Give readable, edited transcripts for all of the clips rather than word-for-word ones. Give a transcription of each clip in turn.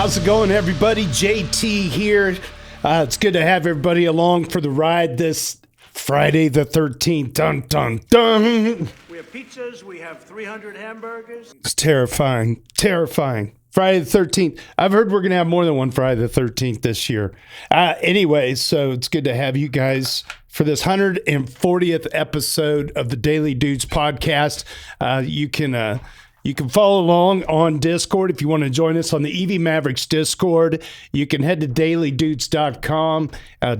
How's it going, everybody? JT here. It's good to have everybody along for the ride this Friday the 13th. Dun, dun, dun. We have pizzas. We have 300 hamburgers. It's terrifying. Terrifying. Friday the 13th. I've heard we're going to have more than one Friday the 13th this year. Anyway, so it's good to have you guys for this 140th episode of the Daily Dudes podcast. You can follow along on Discord if you want to join us on the EV Mavericks Discord. You can head to dailydoots.com,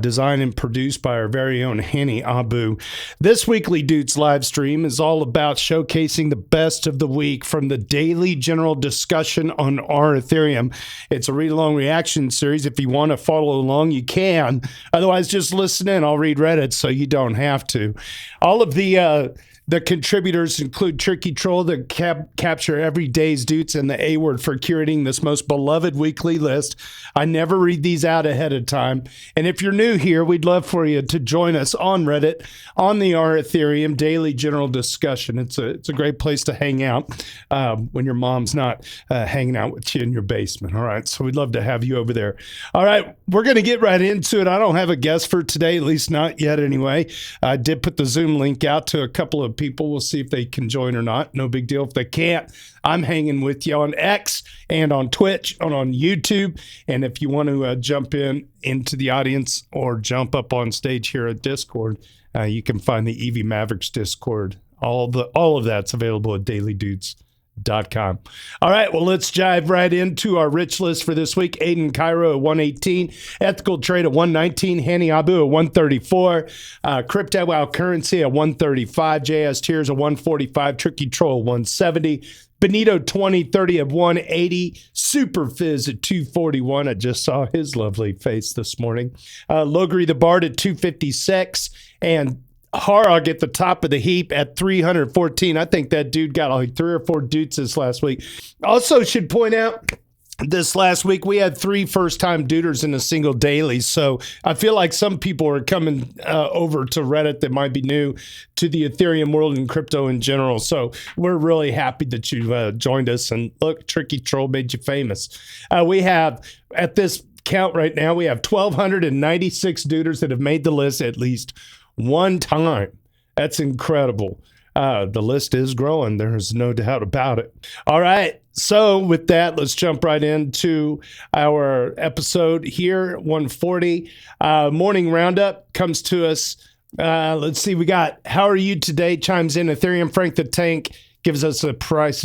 designed and produced by our very own Hani Abu. This weekly Doots live stream is all about showcasing the best of the week from the daily general discussion on our Ethereum. It's a read-along reaction series. If you want to follow along, you can. Otherwise, just listen in. I'll read Reddit so you don't have to. All of the contributors include Tricky Troll, the capture every day's Doots, and the A word for curating this most beloved weekly list. I never read these out ahead of time. And if you're new here, we'd love for you to join us on Reddit on the R Ethereum daily general discussion. It's a great place to hang out when your mom's not hanging out with you in your basement. All right, so we'd love to have you over there. All right, we're going to get right into it. I don't have a guest for today, at least not yet anyway. I did put the Zoom link out to a couple of people. We'll see if they can join or not. No big deal if they can't. I'm hanging with you on X and on Twitch and on YouTube. And if you want to jump into the audience or jump up on stage here at Discord, you can find the EV Mavericks Discord. All of that's available at dailydoots.com. All right, well, let's dive right into our rich list for this week. Aiden Cairo at 118, Ethical Trade at 119, Hani Abu at 134, Crypto Wow Currency at 135, JS Tears at 145, Tricky Troll at 170, Benito 2030 at 180, Super Fizz at 241. I just saw his lovely face this morning. LogrisTheBard at 256, and Harog at the top of the heap at 314. I think that dude got like 3 or 4 Doots this last week. Also should point out, this last week, we had 3 first-time Dooters in a single daily. So I feel like some people are coming over to Reddit that might be new to the Ethereum world and crypto in general. So we're really happy that you joined us. And look, Tricky Troll made you famous. We have, at this count right now, we have 1,296 Dooters that have made the list at least one time. That's incredible. The list is growing. There's no doubt about it. All right. So with that, let's jump right into our episode here, 140. Morning roundup comes to us. Let's see. We got How Are You Today chimes in. Ethereum Frank the Tank gives us a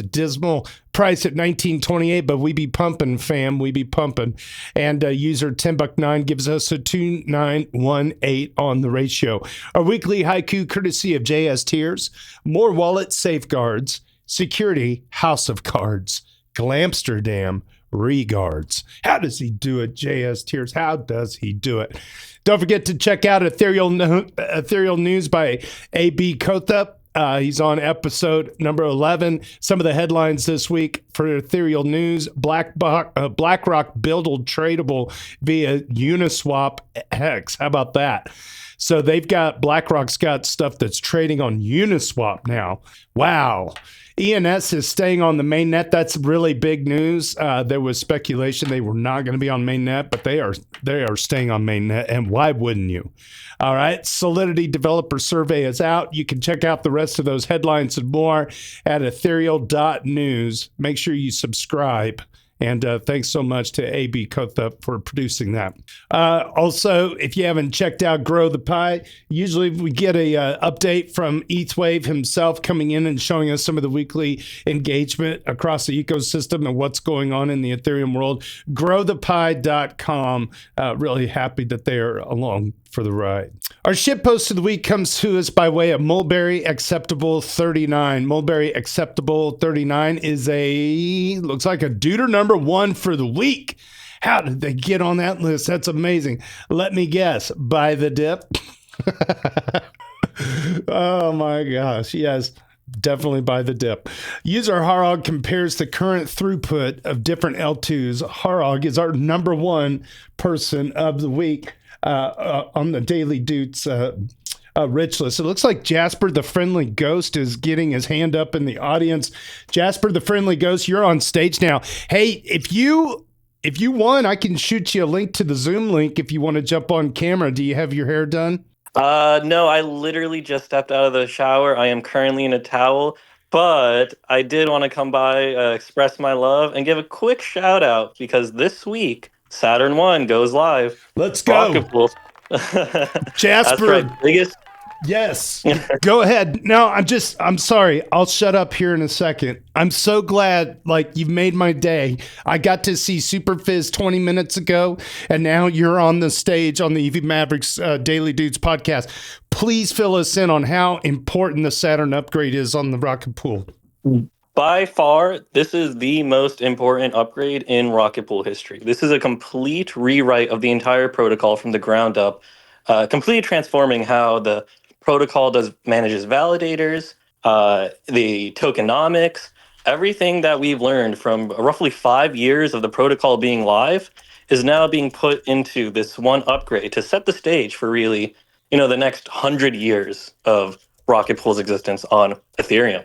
dismal price at 1928, but we be pumping, fam. We be pumping. And user 10buck9 gives us a 2918 on the ratio. Our weekly haiku courtesy of JS Tears. More wallet safeguards. Security House of Cards. Glamsterdam regards. How does he do it, JS Tears? How does he do it? Don't forget to check out Ethereal News by AB Kotha. He's on episode number 11. Some of the headlines this week for Ethereal News: BlackRock buildable tradable via Uniswap Hex. How about that? So BlackRock's got stuff that's trading on Uniswap now. Wow. ENS is staying on the mainnet. That's really big news. There was speculation they were not going to be on mainnet, but they are staying on mainnet. And why wouldn't you? All right. Solidity Developer Survey is out. You can check out the rest of those headlines and more at ethereal.news. Make sure you subscribe. And thanks so much to AB Kotha for producing that. Also, if you haven't checked out Grow the Pie, usually we get a update from ETHWave himself coming in and showing us some of the weekly engagement across the ecosystem and what's going on in the Ethereum world. GrowThePie.com. Really happy that they are along for the ride. Our shitpost of the week comes to us by way of Mulberry Acceptable 39. Mulberry Acceptable 39 is looks like a Dooter number 1 for the week. How did they get on that list? That's amazing. Let me guess. Buy the dip. Oh my gosh. Yes. Definitely buy the dip. User Harog compares the current throughput of different L2s. Harog is our number 1 person of the week on the Daily Doots rich list. It looks like Jasper the Friendly Ghost is getting his hand up in the audience. Jasper the Friendly Ghost, you're on stage now. Hey, if you if you want, I can shoot you a link to the Zoom link if you want to jump on camera. Do you have your hair done? No, I literally just stepped out of the shower. I am currently in a towel, but I did want to come by, express my love, and give a quick shout out because this week Saturn One goes live. Let's go. Rocketpool. That's right, Jasper. biggest. Yes. Go ahead. No, I'm sorry. I'll shut up here in a second. I'm so glad, like, you've made my day. I got to see Super Fizz 20 minutes ago, and now you're on the stage on the EV Mavericks Daily Dudes podcast. Please fill us in on how important the Saturn upgrade is on the Rocketpool. By far, this is the most important upgrade in Rocketpool history. This is a complete rewrite of the entire protocol from the ground up, completely transforming how the protocol manages validators, the tokenomics, everything that we've learned from roughly 5 years of the protocol being live is now being put into this one upgrade to set the stage for really, the next 100 years of Rocketpool's existence on Ethereum.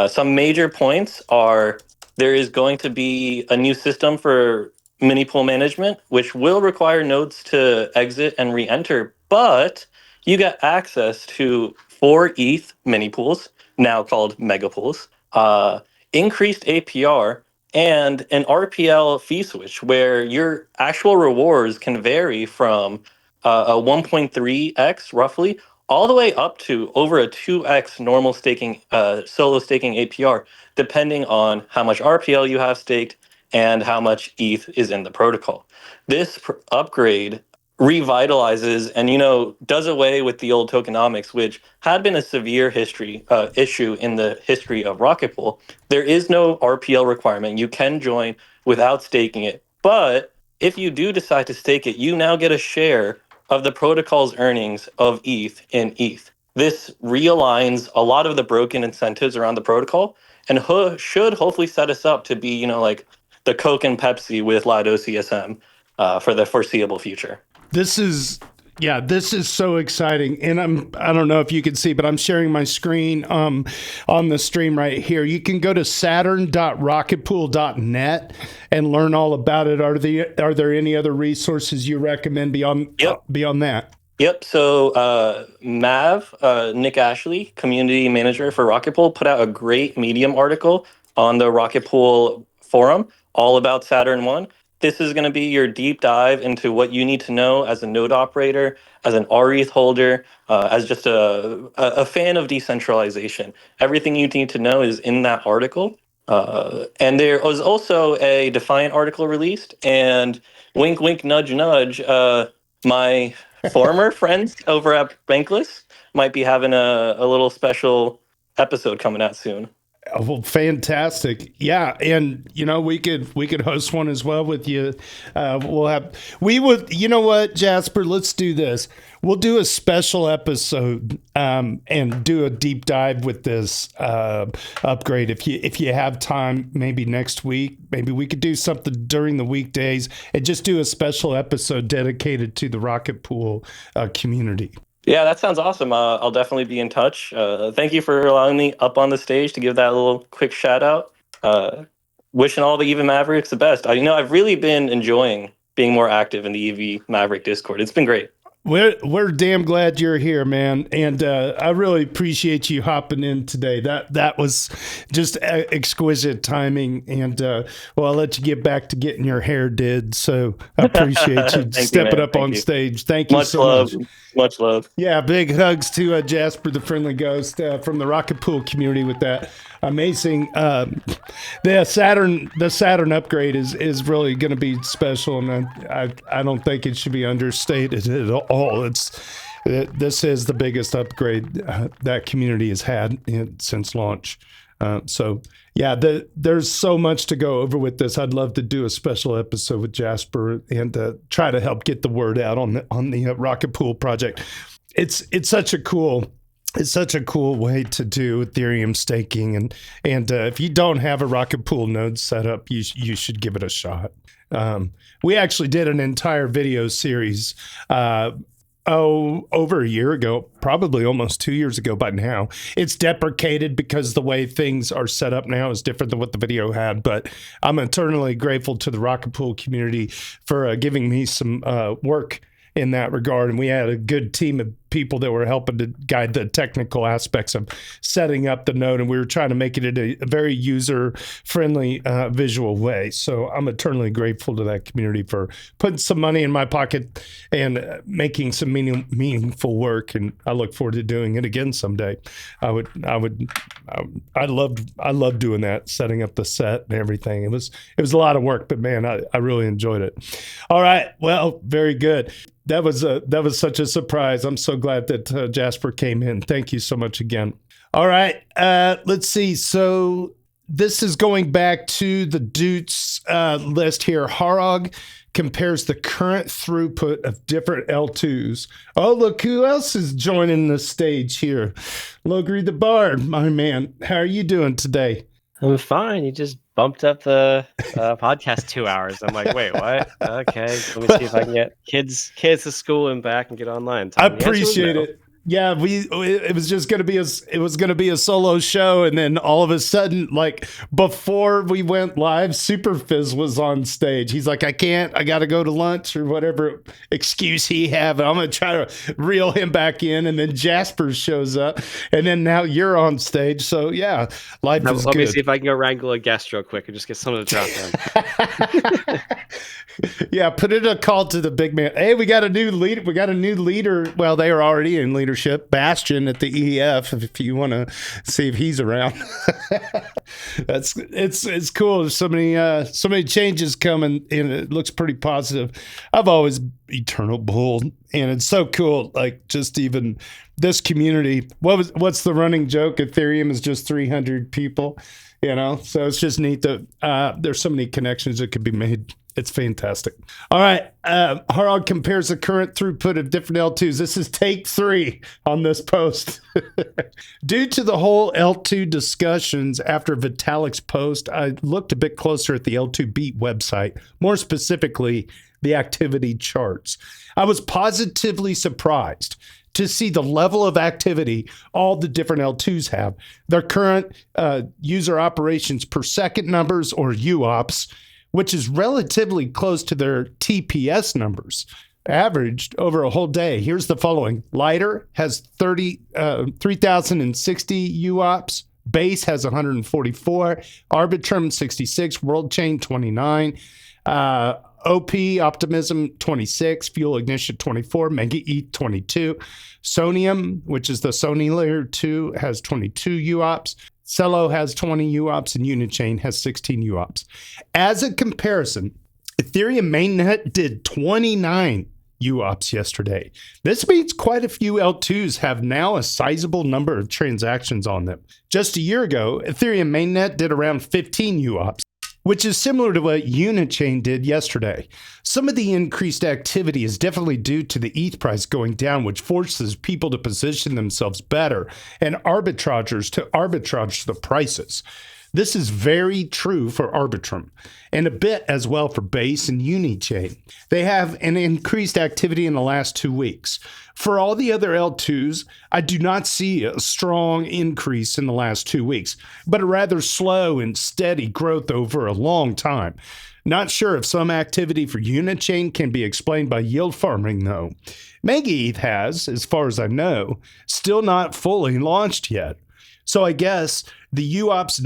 Some major points are there is going to be a new system for mini pool management, which will require nodes to exit and re-enter, but you get access to 4 ETH mini pools, now called mega pools, increased APR, and an RPL fee switch where your actual rewards can vary from a 1.3x roughly all the way up to over a 2x normal staking, solo staking APR, depending on how much RPL you have staked and how much ETH is in the protocol. This upgrade revitalizes and does away with the old tokenomics, which had been a severe issue in the history of Rocketpool. There is no RPL requirement. You can join without staking it, but if you do decide to stake it, you now get a share of the protocol's earnings of ETH in ETH. This realigns a lot of the broken incentives around the protocol and should hopefully set us up to be, like the Coke and Pepsi with Lido CSM for the foreseeable future. This is so exciting. And I don't know if you can see, but I'm sharing my screen on the stream right here. You can go to saturn.rocketpool.net and learn all about it. Are there any other resources you recommend beyond that? Yep. So Mav, Nick Ashley, community manager for Rocketpool, put out a great Medium article on the Rocketpool forum all about Saturn 1. This is going to be your deep dive into what you need to know as a node operator, as an RETH holder, as just a fan of decentralization. Everything you need to know is in that article. And there was also a Defiant article released, and wink, wink, nudge, nudge, my former friends over at Bankless might be having a little special episode coming out soon. Well, fantastic. Yeah. And, we could host one as well with you. You know what, Jasper, let's do this. We'll do a special episode and do a deep dive with this upgrade. If you have time, maybe next week, maybe we could do something during the weekdays and just do a special episode dedicated to the Rocketpool community. Yeah, that sounds awesome. I'll definitely be in touch. Thank you for allowing me up on the stage to give that little quick shout out. Wishing all the EV Mavericks the best. I've really been enjoying being more active in the EV Maverick Discord. It's been great. We're damn glad you're here, man, and I really appreciate you hopping in today. That was just exquisite timing, and I'll let you get back to getting your hair did. So I appreciate you stepping up on stage. Thank you so much. Much love. Yeah, big hugs to Jasper the Friendly Ghost from the Rocketpool community with that amazing. The Saturn upgrade is really going to be special, and I don't think it should be understated at all. This is the biggest upgrade that community has had since launch. So yeah, there's so much to go over with this. I'd love to do a special episode with Jasper and try to help get the word out on the Rocketpool project. It's such a cool way to do Ethereum staking, and if you don't have a Rocketpool node set up, you should give it a shot. We actually did an entire video series over a year ago, probably almost 2 years ago by now. It's deprecated because the way things are set up now is different than what the video had. But I'm eternally grateful to the Rocketpool community for giving me some work in that regard. And we had a good team of people that were helping to guide the technical aspects of setting up the node. And we were trying to make it in a very user-friendly visual way. So I'm eternally grateful to that community for putting some money in my pocket and making some meaningful work. And I look forward to doing it again someday. I loved doing that, setting up the set and everything. It was a lot of work, but man, I really enjoyed it. All right. Well, very good. That was such a surprise. I'm so glad that Jasper came in. Thank you so much again. All right, let's see. So this is going back to the Doots list here. Harog compares the current throughput of different L2s. Oh, look who else is joining the stage here. LogrisTheBard, my man. How are you doing today? I'm fine. You just bumped up the podcast 2 hours. I'm like, wait, what? Okay, let me see if I can get kids to school and back and get online. I appreciate it. Yeah, it was just gonna be a solo show, and then all of a sudden, like before we went live, Super Fizz was on stage. He's like, I gotta go to lunch or whatever excuse he have. And I'm gonna try to reel him back in, and then Jasper shows up, and then now you're on stage. So yeah, life is good. Let me see if I can go wrangle a guest real quick and just get someone to drop in. Yeah, put in a call to the big man. Hey, we got a new leader. Well, they are already in leadership. Bastion at the EF, if you want to see if he's around. It's cool. There's so many changes coming, and it looks pretty positive. I've always eternal bull, and it's so cool. Like just even this community. What's the running joke? Ethereum is just 300 people. So it's just neat that there's so many connections that could be made. It's fantastic. All right. Harog compares the current throughput of different L2s. This is take 3 on this post. Due to the whole L2 discussions after Vitalik's post, I looked a bit closer at the L2 Beat website, more specifically, the activity charts. I was positively surprised to see the level of activity all the different L2s have. Their current user operations per second numbers, or UOPS, which is relatively close to their TPS numbers, averaged over a whole day. Here's the following. Lighter has 3,060 UOPS. Base has 144. Arbitrum 66. World Chain 29. OP Optimism 26, Fuel Ignition 24, Mega ETH 22, Sonium, which is the Sony Layer 2, has 22 UOPS. Celo has 20 UOPS, and Unichain has 16 UOPS. As a comparison, Ethereum mainnet did 29 UOPS yesterday. This means quite a few L2s have now a sizable number of transactions on them. Just a year ago, Ethereum mainnet did around 15 UOPS, which is similar to what Unichain did yesterday. Some of the increased activity is definitely due to the ETH price going down, which forces people to position themselves better and arbitragers to arbitrage the prices. This is very true for Arbitrum, and a bit as well for Base and Unichain. They have an increased activity in the last 2 weeks. For all the other L2s, I do not see a strong increase in the last 2 weeks, but a rather slow and steady growth over a long time. Not sure if some activity for Unichain can be explained by yield farming, though. Mega ETH has, as far as I know, still not fully launched yet. So I guess the UOPS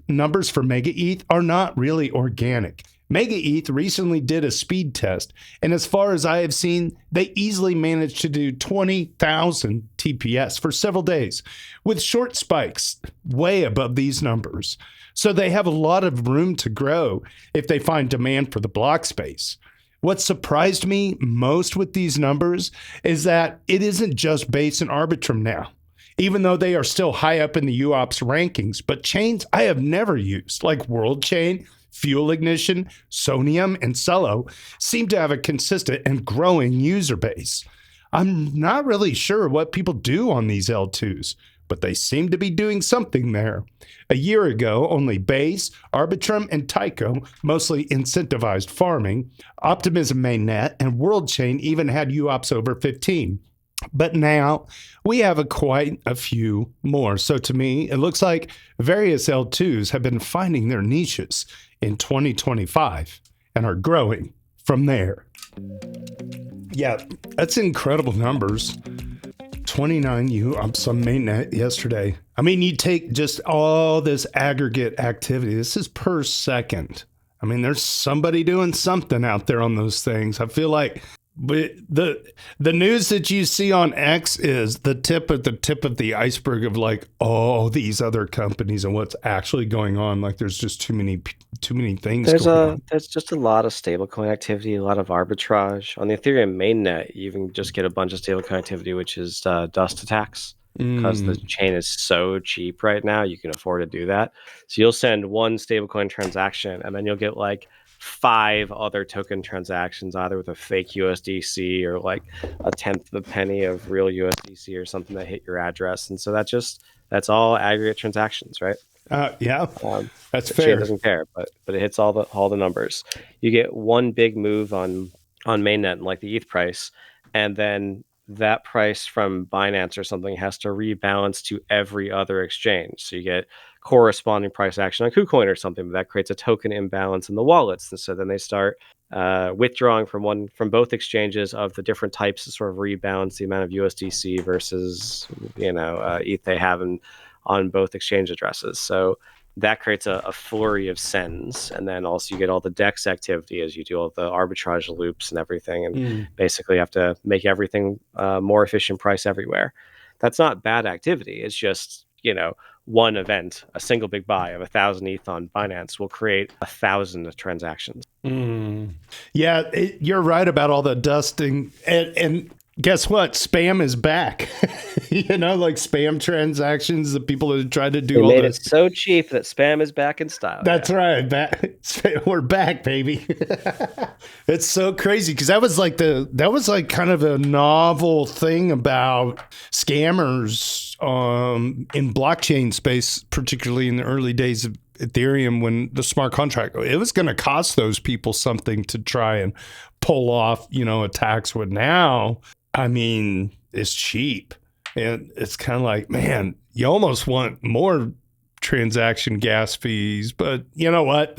numbers for Mega ETH are not really organic. Mega ETH recently did a speed test, and as far as I have seen, they easily managed to do 20,000 TPS for several days, with short spikes way above these numbers. So they have a lot of room to grow if they find demand for the block space. What surprised me most with these numbers is that it isn't just Base and Arbitrum now, even though they are still high up in the UOPS rankings, but chains I have never used, like World Chain, Fuel Ignition, Sonium, and Celo, seem to have a consistent and growing user base. I'm not really sure what people do on these L2s. but they seem to be doing something there. A year ago, only Base, Arbitrum, and Tyco mostly incentivized farming. Optimism Mainnet and WorldChain even had UOPS over 15. But now we have quite a few more. So to me, it looks like various L2s have been finding their niches in 2025 and are growing from there. Yeah, that's incredible numbers. 29 UOPS on mainnet yesterday. I mean, you take just all this aggregate activity. This is per second. I mean, there's somebody doing something out there on those things. I feel like the news that you see on X is the tip of the iceberg of like all these other companies and what's actually going on. Like there's just too many things going on. There's just a lot of stablecoin activity, a lot of arbitrage on the Ethereum mainnet. You even just get a bunch of stablecoin activity, which is dust attacks, because the chain is so cheap right now. You can afford to do that. So you'll send one stablecoin transaction, and then you'll get like 5 other token transactions, either with a fake USDC or like a tenth of a penny of real USDC or something that hit your address. And so that's all aggregate transactions, right? Yeah, that's the fair. chain doesn't care, but it hits all the numbers. You get one big move on mainnet, like the ETH price, and then that price from Binance or something has to rebalance to every other exchange. So you get corresponding price action on KuCoin or something, but that creates a token imbalance in the wallets. And so then they start withdrawing from both exchanges of the different types to sort of rebalance the amount of USDC versus ETH they have on both exchange addresses. So that creates a flurry of sends, and then also you get all the DEX activity as you do all the arbitrage loops and everything, and basically have to make everything more efficient price everywhere. That's not bad activity. It's just, one event, a single big buy of 1,000 ETH on Binance will create 1,000 transactions. Yeah, you're right about all the dusting, and guess what? Spam is back. Like spam transactions, the people that tried to do they all made this. It so cheap that spam is back in style. That's right. We're back, baby. It's so crazy because that was like kind of a novel thing about scammers in blockchain space, particularly in the early days of Ethereum, when the smart contract, it was going to cost those people something to try and pull off, attacks. With now, I mean, it's cheap. And it's kind of like, man, you almost want more transaction gas fees. But you know what?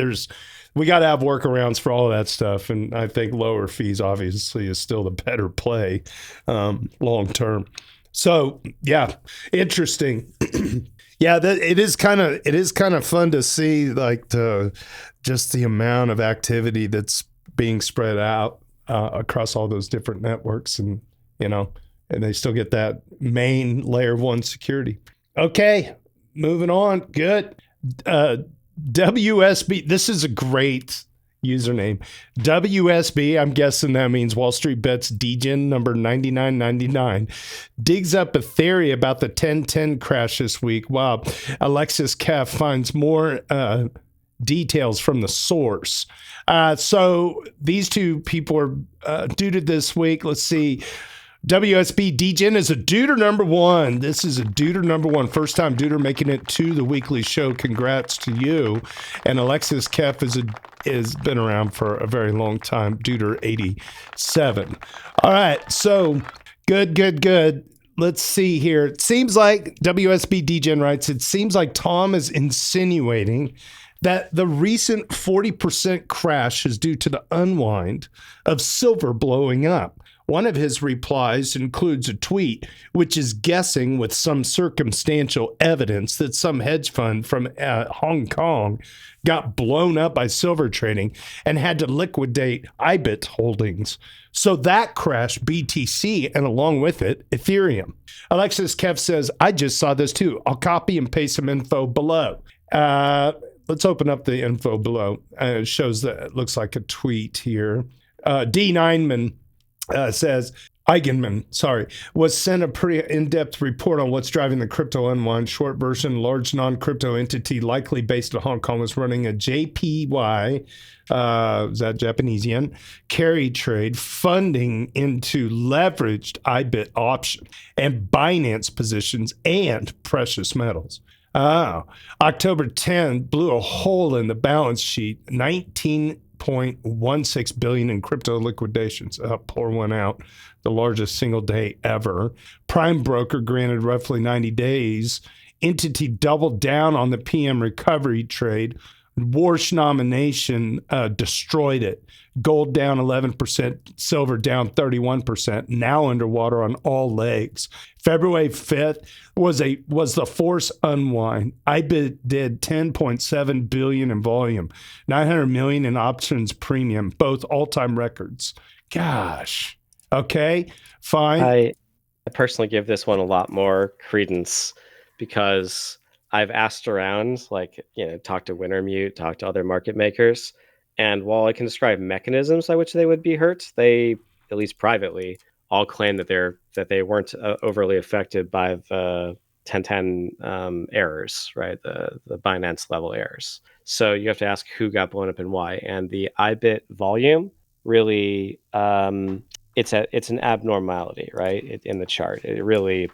We got to have workarounds for all of that stuff. And I think lower fees, obviously, is still the better play long term. So, yeah, interesting. Yeah, it is kind of fun to see like just the amount of activity that's being spread out across all those different networks, and and they still get that main layer 1 security. Okay, moving on. Good. WSB. This is a great username. WSB. I'm guessing that means Wall Street Bets DGen number 9999. Digs up a theory about the 1010 crash this week. Wow. Alexis Kef finds more details from the source. So these two people are duded this week. Let's see. WSB DGen is a duder number 1. This is a duder number 1. First time duder making it to the weekly show. Congrats to you. And Alexis Kef has been around for a very long time. Duder 87. All right. So good. Let's see here. It seems like WSB DGen writes, it seems like Tom is insinuating that the recent 40% crash is due to the unwind of silver blowing up. One of his replies includes a tweet, which is guessing with some circumstantial evidence that some hedge fund from Hong Kong got blown up by silver trading and had to liquidate IBIT holdings. So that crashed BTC and along with it, Ethereum. Alexis Kef says, I just saw this too. I'll copy and paste some info below. Let's open up the info below. It shows that it looks like a tweet here. D. Nineman says, Eigenman, sorry, was sent a pretty in-depth report on what's driving the crypto unwind. Short version, large non-crypto entity likely based in Hong Kong was running a JPY, is that Japanese yen, carry trade funding into leveraged IBIT option and Binance positions and precious metals. Oh, October 10 blew a hole in the balance sheet, 19.16 billion in crypto liquidations. Pour one out, the largest single day ever. Prime broker granted roughly 90 days. Entity doubled down on the PM recovery trade. Warsh nomination destroyed it. Gold down 11%, silver down 31%, now underwater on all legs. February 5th was the force unwind. IBIT did 10.7 billion in volume, 900 million in options premium, both all-time records. Gosh. Okay, fine. I personally give this one a lot more credence because I've asked around, talk to Wintermute, talk to other market makers, and while I can describe mechanisms by which they would be hurt, they, at least privately, all claim that they weren't overly affected by the 1010 errors, right? The Binance level errors. So you have to ask who got blown up and why. And the IBIT volume really, it's an abnormality, right? In the chart, it really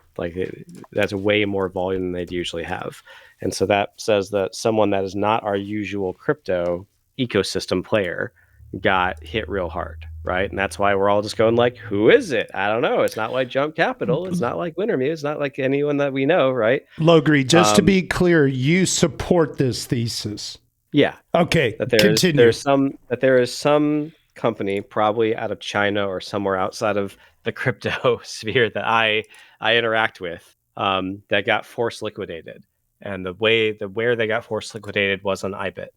that's way more volume than they'd usually have, and so that says that someone that is not our usual crypto ecosystem player got hit real hard, right? And that's why we're all just going like, who is it? I don't know. It's not like Jump Capital. It's not like Wintermute. It's not like anyone that we know, right? Logri, just to be clear, you support this thesis. Yeah. Okay. That continue. There is some company probably out of China or somewhere outside of the crypto sphere that I interact with that got force liquidated, and where they got force liquidated was on IBIT.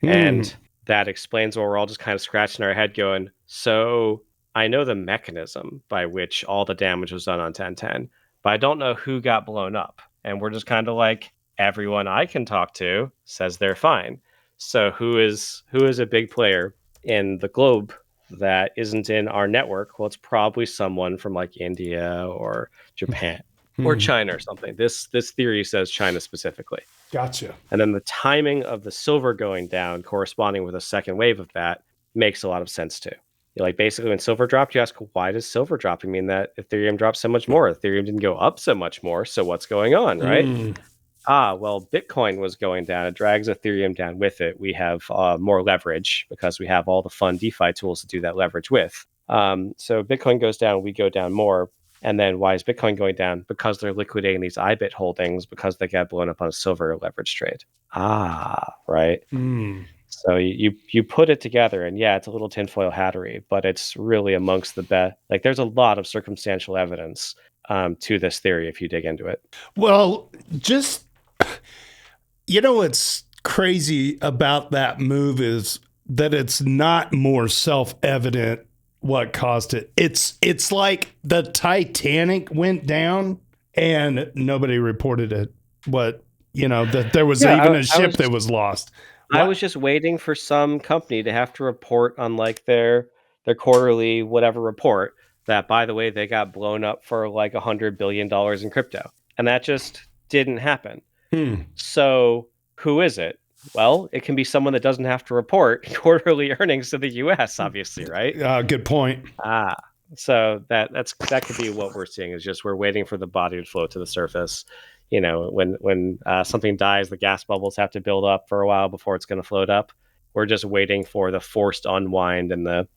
And that explains why we're all just kind of scratching our head going, so I know the mechanism by which all the damage was done on 1010, but I don't know who got blown up. And we're just kind of like, everyone I can talk to says they're fine. So who is a big player in the globe that isn't in our network? Well, it's probably someone from like India or Japan or China or something. This theory says China specifically. Gotcha. And then the timing of the silver going down corresponding with a second wave of that makes a lot of sense too. Basically when silver dropped, you ask, why does silver dropping mean that Ethereum dropped so much more? Ethereum didn't go up so much more. So what's going on, right? Well, Bitcoin was going down. It drags Ethereum down with it. We have more leverage because we have all the fun DeFi tools to do that leverage with. So Bitcoin goes down, we go down more. And then why is Bitcoin going down? Because they're liquidating these IBIT holdings because they got blown up on a silver leverage trade. Right? So you put it together, and yeah, it's a little tinfoil hattery, but it's really amongst the best. There's a lot of circumstantial evidence to this theory if you dig into it. Well, just, what's crazy about that move is that it's not more self-evident what caused it. It's like the Titanic went down and nobody reported it. That there was even a ship that was lost. I was just waiting for some company to have to report on their quarterly whatever report that, by the way, they got blown up for $100 billion in crypto. And that just didn't happen. So who is it? Well, it can be someone that doesn't have to report quarterly earnings to the U.S., obviously, right? Good point. So that could be what we're seeing, is just we're waiting for the body to float to the surface. When something dies, the gas bubbles have to build up for a while before it's going to float up. We're just waiting for the forced unwind and the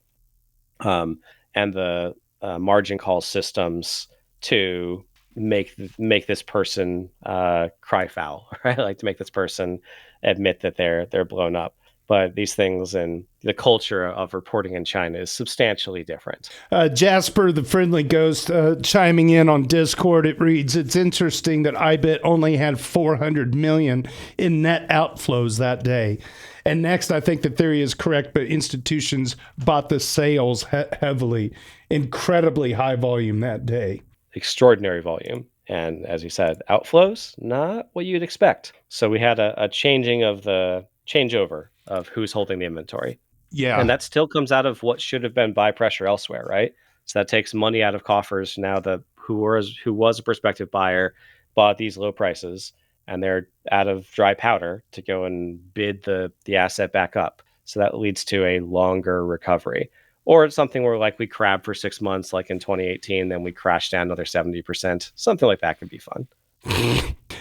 margin call systems to make this person cry foul, right? To make this person admit that they're blown up. But these things and the culture of reporting in China is substantially different. Jasper, the friendly ghost, chiming in on Discord, it reads, it's interesting that IBIT only had 400 million in net outflows that day. And next, I think the theory is correct, but institutions bought the sales heavily. Incredibly high volume that day. Extraordinary volume. And as you said, outflows, not what you'd expect. So we had a changing of the changeover of who's holding the inventory. Yeah. And that still comes out of what should have been buy pressure elsewhere, right? So that takes money out of coffers. Now who was a prospective buyer bought these low prices, and they're out of dry powder to go and bid the asset back up. So that leads to a longer recovery. Or it's something where like we crab for 6 months, like in 2018, then we crash down another 70%. Something like that could be fun.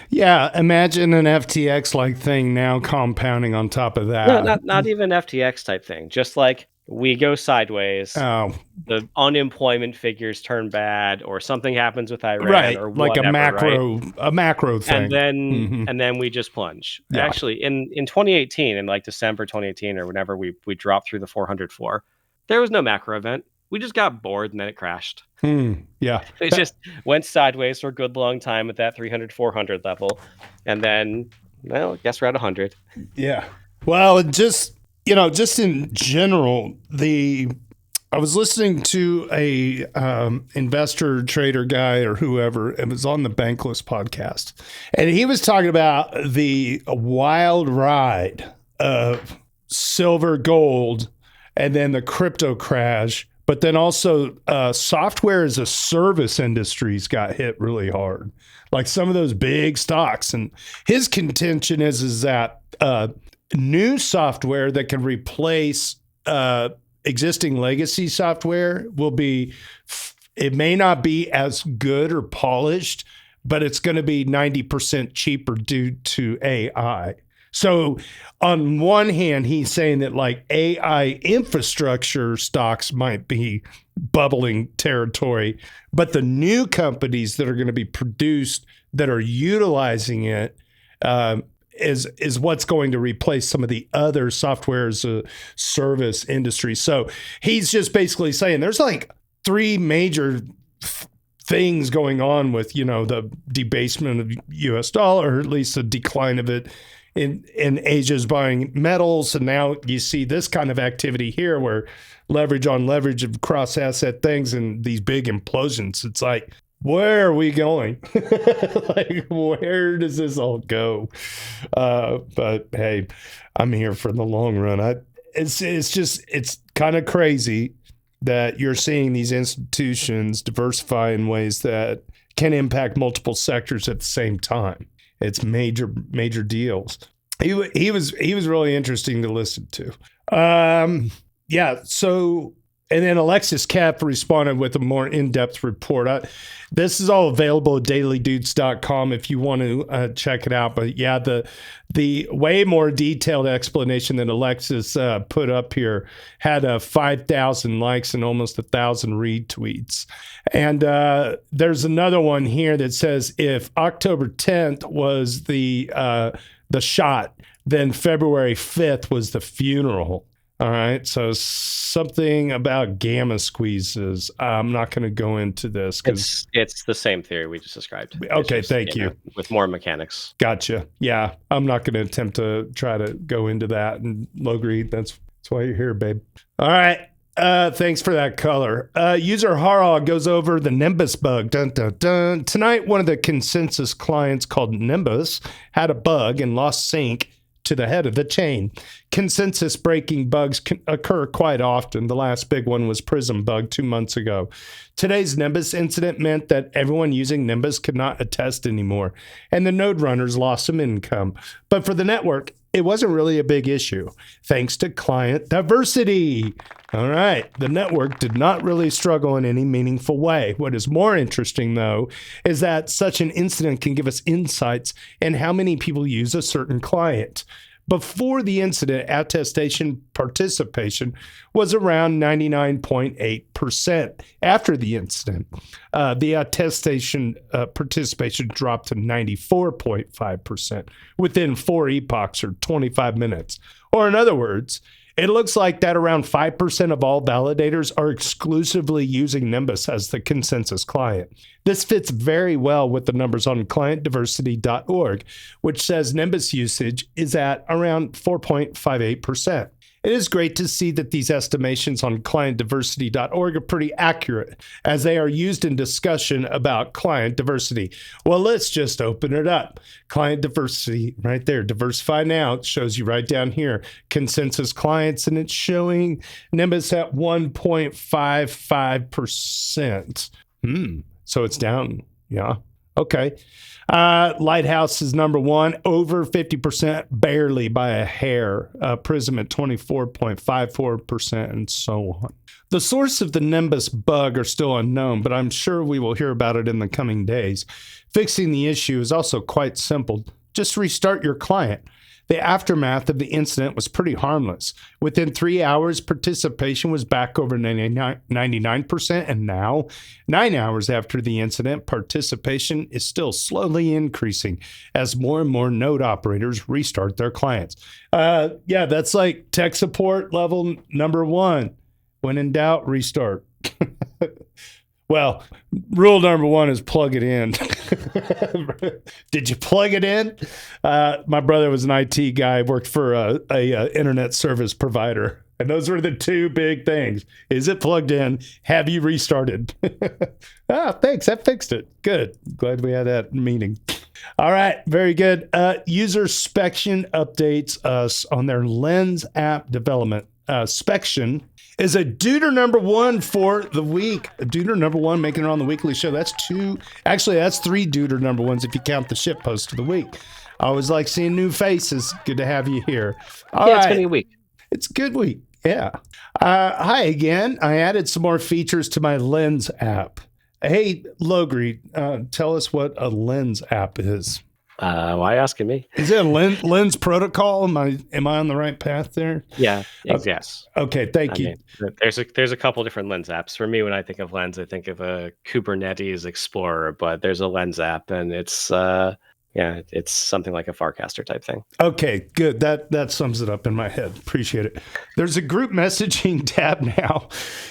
Yeah, imagine an FTX like thing now compounding on top of that. No, not even FTX type thing. Just like we go sideways. Oh, the unemployment figures turn bad, or something happens with Iran, right, or like whatever, a macro thing, and then we just plunge. Yeah. Actually, in 2018, in like December 2018, or whenever we dropped through the 404, there was no macro event. We just got bored and then it crashed. Yeah, It just went sideways for a good long time at that 300, 400 level, and then, well, I guess we're at 100. Yeah. Well, just in general, I was listening to a investor trader guy or whoever. It was on the Bankless podcast, and he was talking about the wild ride of silver, gold, and then the crypto crash. But then also software as a service industries got hit really hard, like some of those big stocks. And his contention is that new software that can replace existing legacy software it may not be as good or polished, but it's going to be 90% cheaper due to AI. So on one hand, he's saying that like AI infrastructure stocks might be bubbling territory, but the new companies that are going to be produced that are utilizing it is what's going to replace some of the other software as a service industry. So he's just basically saying there's like three major things going on with, the debasement of US dollar, or at least the decline of it in Asia's buying metals. And now you see this kind of activity here where leverage on leverage of cross asset things and these big implosions. It's like, where are we going? Like, where does this all go? But hey, I'm here for the long run. It's kind of crazy that you're seeing these institutions diversify in ways that can impact multiple sectors at the same time. It's major deals. He was really interesting to listen to. Yeah. So, and then Alexis Kapp responded with a more in-depth report. This is all available at dailydoots.com if you want to check it out. But yeah, the way more detailed explanation that Alexis put up here had 5,000 likes and almost 1,000 retweets. And there's another one here that says if October 10th was the shot, then February 5th was the funeral. All right, so something about gamma squeezes. I'm not going to go into this because it's the same theory we just described. Okay, thank you. With more mechanics. Gotcha. Yeah, I'm not going to attempt to try to go into that. And Logri, that's why you're here, babe. All right. Thanks for that color. User Harog goes over the Nimbus bug. Dun, dun, dun. Tonight, one of the consensus clients called Nimbus had a bug and lost sync to the head of the chain. Consensus breaking bugs can occur quite often. The last big one was Prism bug 2 months ago. Today's Nimbus incident meant that everyone using Nimbus could not attest anymore, and the node runners lost some income. But for the network, it wasn't really a big issue, thanks to client diversity. All right, the network did not really struggle in any meaningful way. What is more interesting, though, is that such an incident can give us insights in how many people use a certain client. Before the incident, attestation participation was around 99.8%. After the incident, the attestation participation dropped to 94.5% within 4 epochs or 25 minutes. Or in other words, it looks like that around 5% of all validators are exclusively using Nimbus as the consensus client. This fits very well with the numbers on clientdiversity.org, which says Nimbus usage is at around 4.58%. It is great to see that these estimations on clientdiversity.org are pretty accurate, as they are used in discussion about client diversity. Well, let's just open it up. Client diversity, right there. Diversify now. It shows you right down here. Consensus clients, and it's showing Nimbus at 1.55%. So it's down. Yeah. Okay. Lighthouse is number one, over 50%, barely by a hair. Prism at 24.54%, and so on. The source of the Nimbus bug are still unknown, but I'm sure we will hear about it in the coming days. Fixing the issue is also quite simple. Just restart your client. The aftermath of the incident was pretty harmless. Within 3 hours, participation was back over 99%, and now, 9 hours after the incident, participation is still slowly increasing as more and more node operators restart their clients. Yeah, that's like tech support level number one. When in doubt, restart. Well, rule number one is plug it in. Did you plug it in? My brother was an IT guy, worked for a internet service provider. And those were the two big things. Is it plugged in? Have you restarted? Thanks. That fixed it. Good. Glad we had that meeting. All right. Very good. User Spection updates us on their Lens app development. Spection is a Duder number one for the week. A Duder number one making it on the weekly show. That's two. Actually, that's three Duder number ones if you count the shit post of the week. I always like seeing new faces. Good to have you here. All right. It's been a week. It's a good week. Yeah. Hi again. I added some more features to my Lens app. Hey, Logri, tell us what a Lens app is. Why asking me? Is it a Lens protocol? Am I on the right path there? Yeah. Yes. Okay. Thank you. Mean, there's a couple different Lens apps. For me, when I think of Lens, I think of a Kubernetes Explorer, but there's a Lens app, and it's it's something like a Farcaster type thing. Okay, good. That sums it up in my head. Appreciate it. There's a group messaging tab now.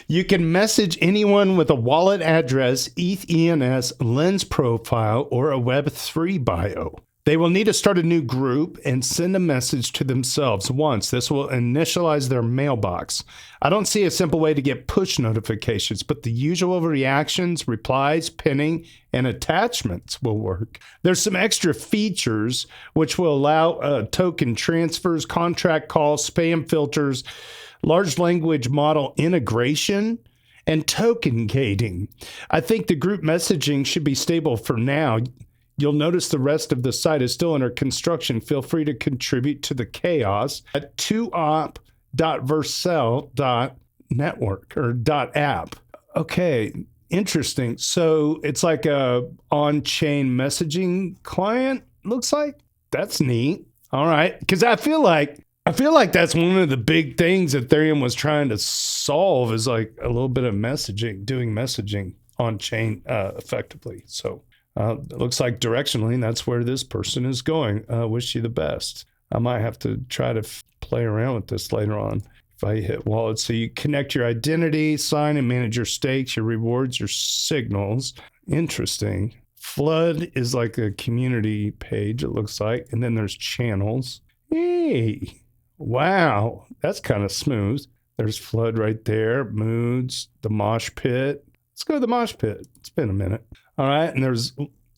You can message anyone with a wallet address, ETH, Lens profile, or a Web3 bio. They will need to start a new group and send a message to themselves once. This will initialize their mailbox. I don't see a simple way to get push notifications, but the usual reactions, replies, pinning, and attachments will work. There's some extra features which will allow token transfers, contract calls, spam filters, large language model integration, and token gating. I think the group messaging should be stable for now. You'll notice the rest of the site is still under construction. Feel free to contribute to the chaos at 2op.vercel.network or .app. Okay, interesting. So it's like a on-chain messaging client, looks like. That's neat. All right, because I feel like that's one of the big things Ethereum was trying to solve is like a little bit of messaging, doing messaging on-chain effectively. So it looks like directionally, that's where this person is going. Wish you the best. I might have to try to play around with this later on if I hit wallet. So you connect your identity, sign and manage your stakes, your rewards, your signals. Interesting. Flood is like a community page, it looks like. And then there's channels. Hey, wow. That's kind of smooth. There's Flood right there. Moods, the mosh pit. Let's go to the mosh pit. It's been a minute. All right, and there's,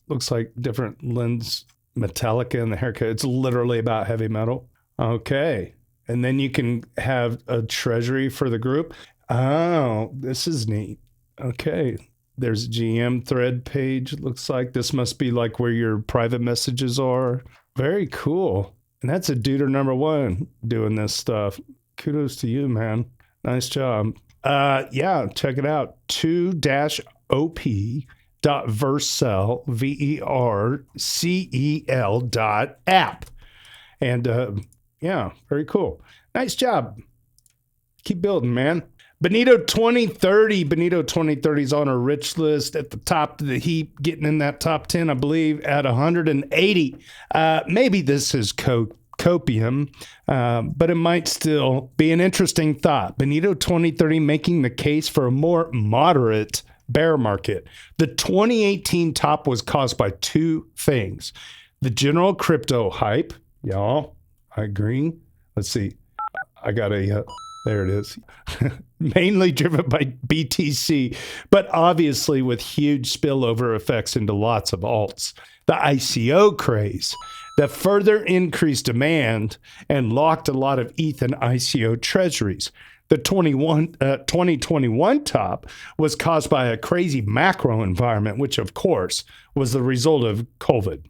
looks like different Lens Metallica in the haircut. It's literally about heavy metal. Okay, and then you can have a treasury for the group. Oh, this is neat. Okay, there's a GM thread page. It looks like this must be like where your private messages are. Very cool. And that's a duder number one doing this stuff. Kudos to you, man. Nice job. Yeah, check it out. 2-op.vercel, VERCEL.app. And yeah, very cool. Nice job. Keep building, man. Benito 2030. Benito 2030 is on our rich list at the top of the heap, getting in that top 10, I believe, at 180. Maybe this is copium, but it might still be an interesting thought. Benito 2030 making the case for a more moderate bear market. The 2018 top was caused by two things. The general crypto hype. Y'all, I agree. Let's see. There it is. Mainly driven by BTC, but obviously with huge spillover effects into lots of alts. The ICO craze that further increased demand and locked a lot of ETH and ICO treasuries. The 2021 top was caused by a crazy macro environment, which of course was the result of COVID.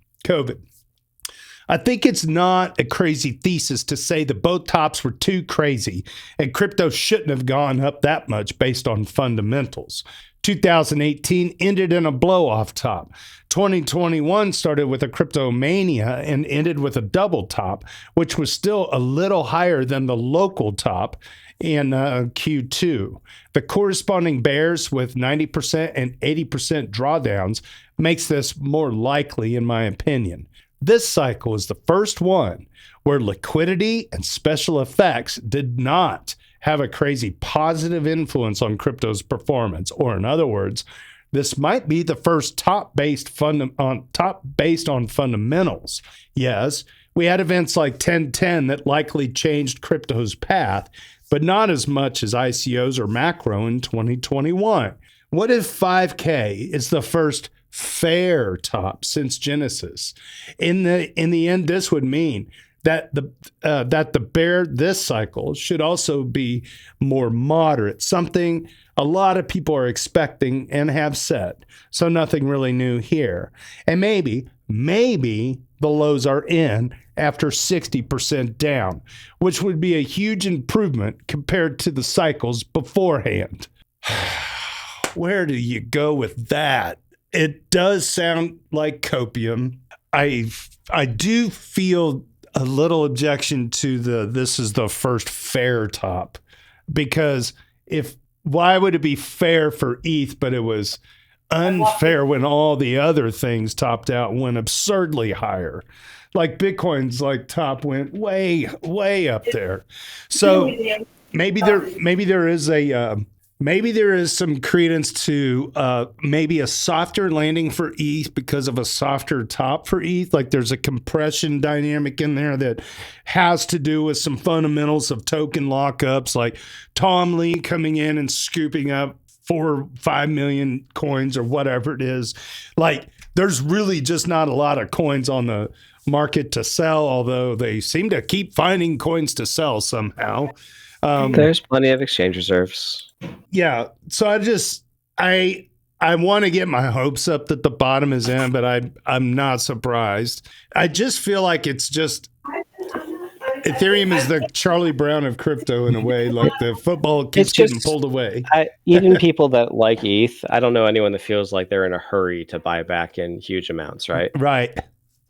I think it's not a crazy thesis to say that both tops were too crazy and crypto shouldn't have gone up that much based on fundamentals. 2018 ended in a blow-off top. 2021 started with a crypto mania and ended with a double top, which was still a little higher than the local top in Q2. The corresponding bears with 90% and 80% drawdowns makes this more likely, in my opinion. This cycle is the first one where liquidity and special effects did not have a crazy positive influence on crypto's performance. Or in other words, this might be the first top based on fundamentals. Yes, we had events like 1010 that likely changed crypto's path, but not as much as ICOs or macro in 2021. What if 5K is the first fair top since Genesis? In the end, this would mean that the bear this cycle should also be more moderate, something a lot of people are expecting and have said. So nothing really new here. And maybe the lows are in after 60% down, which would be a huge improvement compared to the cycles beforehand. Where do you go with that? It does sound like copium. I do feel a little objection to this is the first fair top, because why would it be fair for ETH, but it was unfair when all the other things topped out and went absurdly higher? Like Bitcoin's top went way, way up there. So maybe there is some credence to maybe a softer landing for ETH because of a softer top for ETH. Like there's a compression dynamic in there that has to do with some fundamentals of token lockups, like Tom Lee coming in and scooping up 4 or 5 million coins or whatever it is. Like there's really just not a lot of coins on the market to sell, although they seem to keep finding coins to sell somehow. There's plenty of exchange reserves. Yeah. So I want to get my hopes up that the bottom is in, but I'm not surprised. I just feel like it's just Ethereum is the Charlie Brown of crypto in a way, like the football keeps getting pulled away. Even people that like ETH, I don't know anyone that feels like they're in a hurry to buy back in huge amounts, right? Right.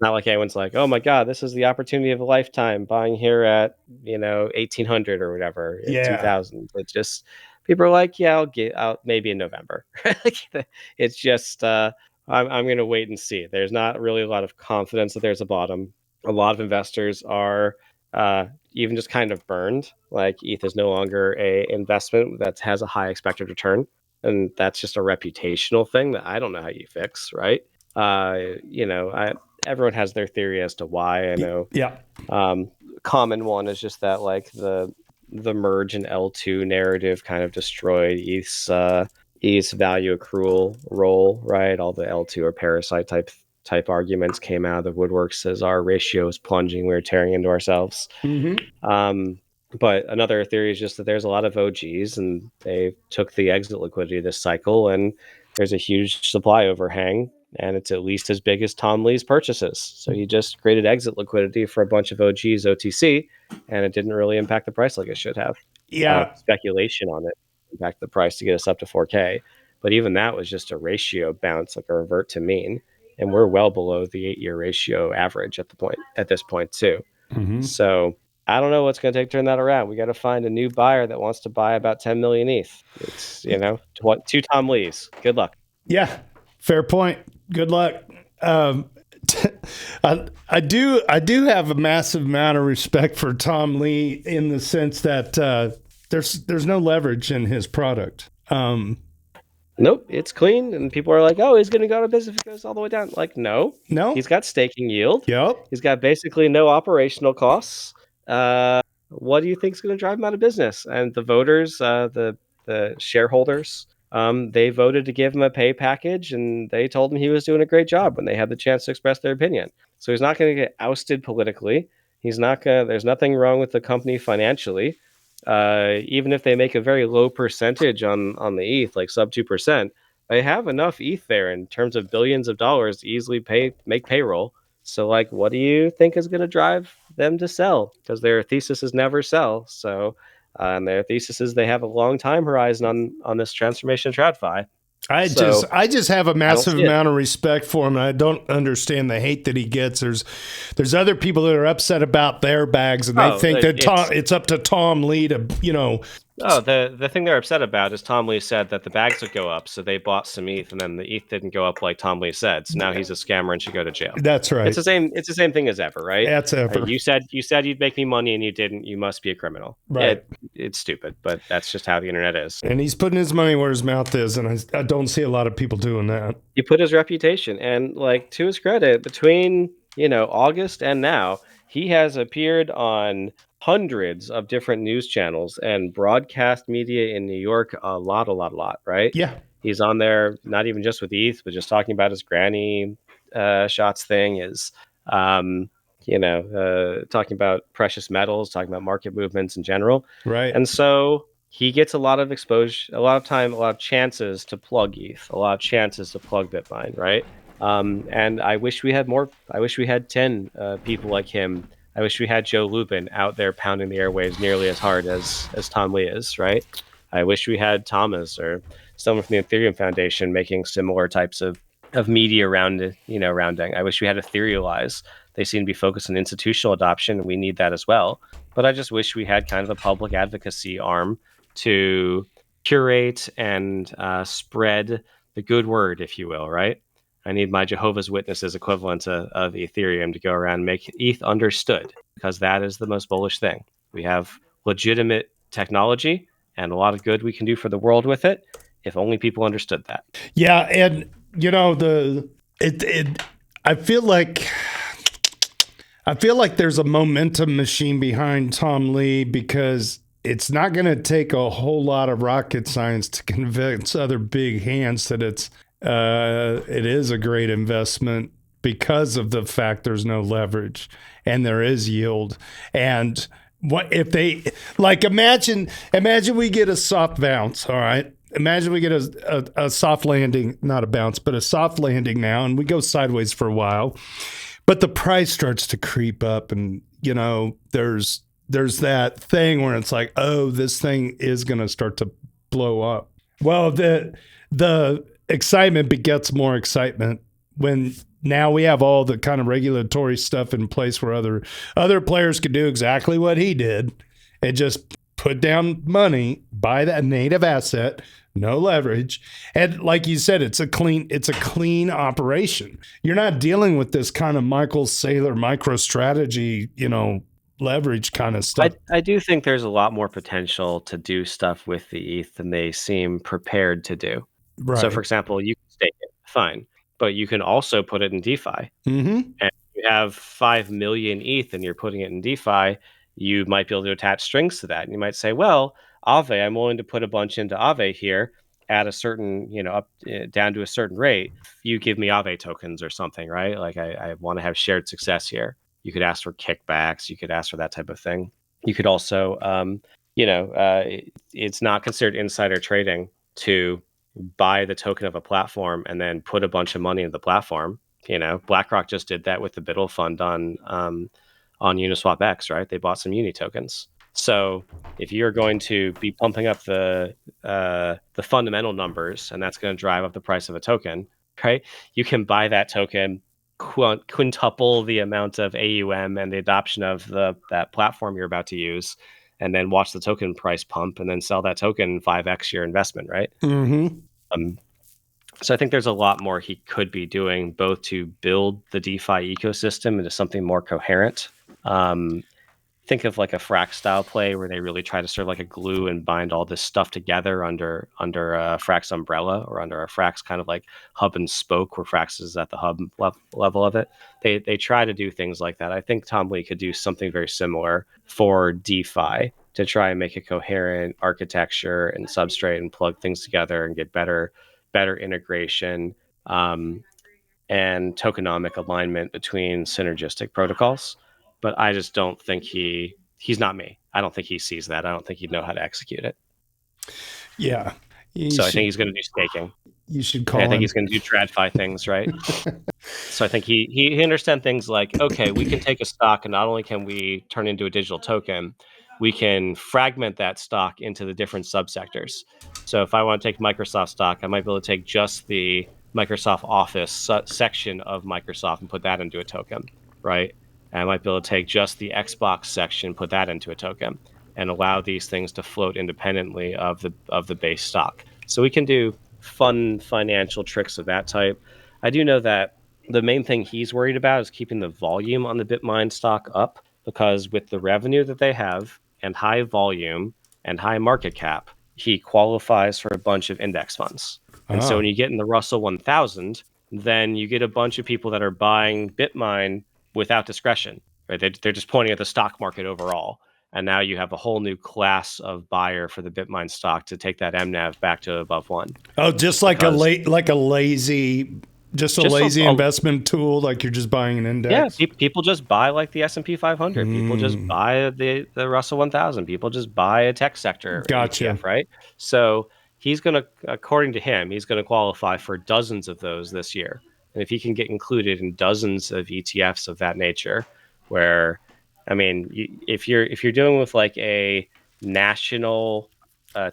Not like anyone's like, oh my God, this is the opportunity of a lifetime buying here at 1800 or whatever, 2000. It's just people are like, yeah, I'll get out maybe in November. It's just I'm going to wait and see. There's not really a lot of confidence that there's a bottom. A lot of investors are even just kind of burned. Like ETH is no longer a investment that has a high expected return, and that's just a reputational thing that I don't know how you fix, right? Everyone has their theory as to why. I know. Yeah. Common one is just that like the merge and L2 narrative kind of destroyed ETH's value accrual role, right? All the L2 or parasite type arguments came out of the woodwork, says our ratio is plunging, we're tearing into ourselves. Mm-hmm. But another theory is just that there's a lot of OGs and they took the exit liquidity this cycle, and there's a huge supply overhang, and it's at least as big as Tom Lee's purchases. So he just created exit liquidity for a bunch of OGs OTC, and it didn't really impact the price like it should have. Yeah. Speculation on it impacted the price to get us up to 4K. But even that was just a ratio bounce, like a revert to mean. And we're well below the 8-year ratio average at this point too. Mm-hmm. So I don't know what's going to take to turn that around. We got to find a new buyer that wants to buy about 10 million ETH. It's, 2 Tom Lees. Good luck. Yeah, fair point. Good luck. I do have a massive amount of respect for Tom Lee in the sense that there's no leverage in his product. Nope, it's clean, and people are like, "Oh, he's going to go out of business if it goes all the way down." Like, no, no, he's got staking yield. Yep, he's got basically no operational costs. what do you think is going to drive him out of business? And the voters, the shareholders, they voted to give him a pay package, and they told him he was doing a great job when they had the chance to express their opinion. So he's not going to get ousted politically. He's not going. There's nothing wrong with the company financially. Even if they make a very low percentage on the ETH, like sub 2%, they have enough ETH there in terms of billions of dollars to easily make payroll. So, like, what do you think is going to drive them to sell? Because their thesis is never sell. So, and their thesis is they have a long time horizon on this transformation of TradFi. I So just have a I don't massive see it. amount of respect for him, and I don't understand the hate that he gets. There's other people that are upset about their bags, and they think that it's up to Tom Lee to, Oh, the thing they're upset about is Tom Lee said that the bags would go up, so they bought some ETH, and then the ETH didn't go up like Tom Lee said. So now he's a scammer and should go to jail. That's right. It's the same thing as ever, right? That's ever. You said you'd make me money and you didn't. You must be a criminal. Right. It's stupid, but that's just how the internet is. And he's putting his money where his mouth is, and I don't see a lot of people doing that. He put his reputation, and like, to his credit, between August and now, he has appeared on hundreds of different news channels and broadcast media in New York a lot, right? Yeah. He's on there, not even just with ETH, but just talking about his granny shots thing, talking about precious metals, talking about market movements in general. Right. And so he gets a lot of exposure, a lot of time, a lot of chances to plug ETH, a lot of chances to plug Bitmine, right? And I wish we had more. I wish we had 10 people like him. I wish we had Joe Lubin out there pounding the airwaves nearly as hard as Tom Lee is, right? I wish we had Thomas or someone from the Ethereum Foundation making similar types of media rounding. I wish we had Etherealize. They seem to be focused on institutional adoption, and we need that as well. But I just wish we had kind of a public advocacy arm to curate and spread the good word, if you will, right? I need my Jehovah's Witnesses equivalent of Ethereum to go around and make ETH understood, because that is the most bullish thing. We have legitimate technology and a lot of good we can do for the world with it, if only people understood that. Yeah, and I feel like there's a momentum machine behind Tom Lee, because it's not going to take a whole lot of rocket science to convince other big hands that it is a great investment, because of the fact there's no leverage and there is yield. And what if they imagine we get a soft bounce, all right? Imagine we get a soft landing, not a bounce, but a soft landing now, and we go sideways for a while, but the price starts to creep up, and there's that thing where it's like, oh, this thing is going to start to blow up. Well, the excitement begets more excitement when now we have all the kind of regulatory stuff in place where other players could do exactly what he did and just put down money, buy that native asset, no leverage. And like you said, it's a clean operation. You're not dealing with this kind of Michael Saylor MicroStrategy, leverage kind of stuff. I do think there's a lot more potential to do stuff with the ETH than they seem prepared to do. Right. So, for example, you can stake it, fine, but you can also put it in DeFi. Mm-hmm. And if you have 5 million ETH and you're putting it in DeFi, you might be able to attach strings to that. And you might say, well, Aave, I'm willing to put a bunch into Aave here at a certain, down to a certain rate. You give me Aave tokens or something, right? Like I want to have shared success here. You could ask for kickbacks. You could ask for that type of thing. You could also, it's not considered insider trading to buy the token of a platform and then put a bunch of money into the platform. BlackRock just did that with the Biddle fund on Uniswap X, right? They bought some Uni tokens. So if you're going to be pumping up the fundamental numbers, and that's going to drive up the price of a token, right? You can buy that token, quintuple the amount of AUM and the adoption of that platform you're about to use, and then watch the token price pump, and then sell that token 5x your investment, right? Mm-hmm. So I think there's a lot more he could be doing, both to build the DeFi ecosystem into something more coherent, think of like a Frax style play where they really try to serve like a glue and bind all this stuff together under a Frax umbrella, or under a Frax kind of like hub and spoke, where Frax is at the hub level of it. They try to do things like that. I think Tom Lee could do something very similar for DeFi to try and make a coherent architecture and substrate and plug things together and get better integration, and tokenomic alignment between synergistic protocols. But I just don't think he's not me. I don't think he sees that. I don't think he'd know how to execute it. Yeah. So I think he's going to do staking. You should call I think him. he's going to do TradFi things, right? So I think he understands things like, okay, we can take a stock, and not only can we turn it into a digital token, we can fragment that stock into the different subsectors. So if I want to take Microsoft stock, I might be able to take just the Microsoft Office section of Microsoft and put that into a token, right? And I might be able to take just the Xbox section, put that into a token, and allow these things to float independently of the base stock. So we can do fun financial tricks of that type. I do know that the main thing he's worried about is keeping the volume on the BitMine stock up, because with the revenue that they have and high volume and high market cap, he qualifies for a bunch of index funds. And so when you get in the Russell 1000, then you get a bunch of people that are buying BitMine without discretion, right? They're just pointing at the stock market overall. And now you have a whole new class of buyer for the BitMine stock to take that MNAV back to above 1. Oh, just like a lazy investment tool, like you're just buying an index. Yeah, people just buy like the S&P 500. People just buy the Russell 1000. People just buy a tech sector ETF, right? So he's going to, according to him, he's going to qualify for dozens of those this year. And if he can get included in dozens of ETFs of that nature, where, I mean, if you're dealing with like a national,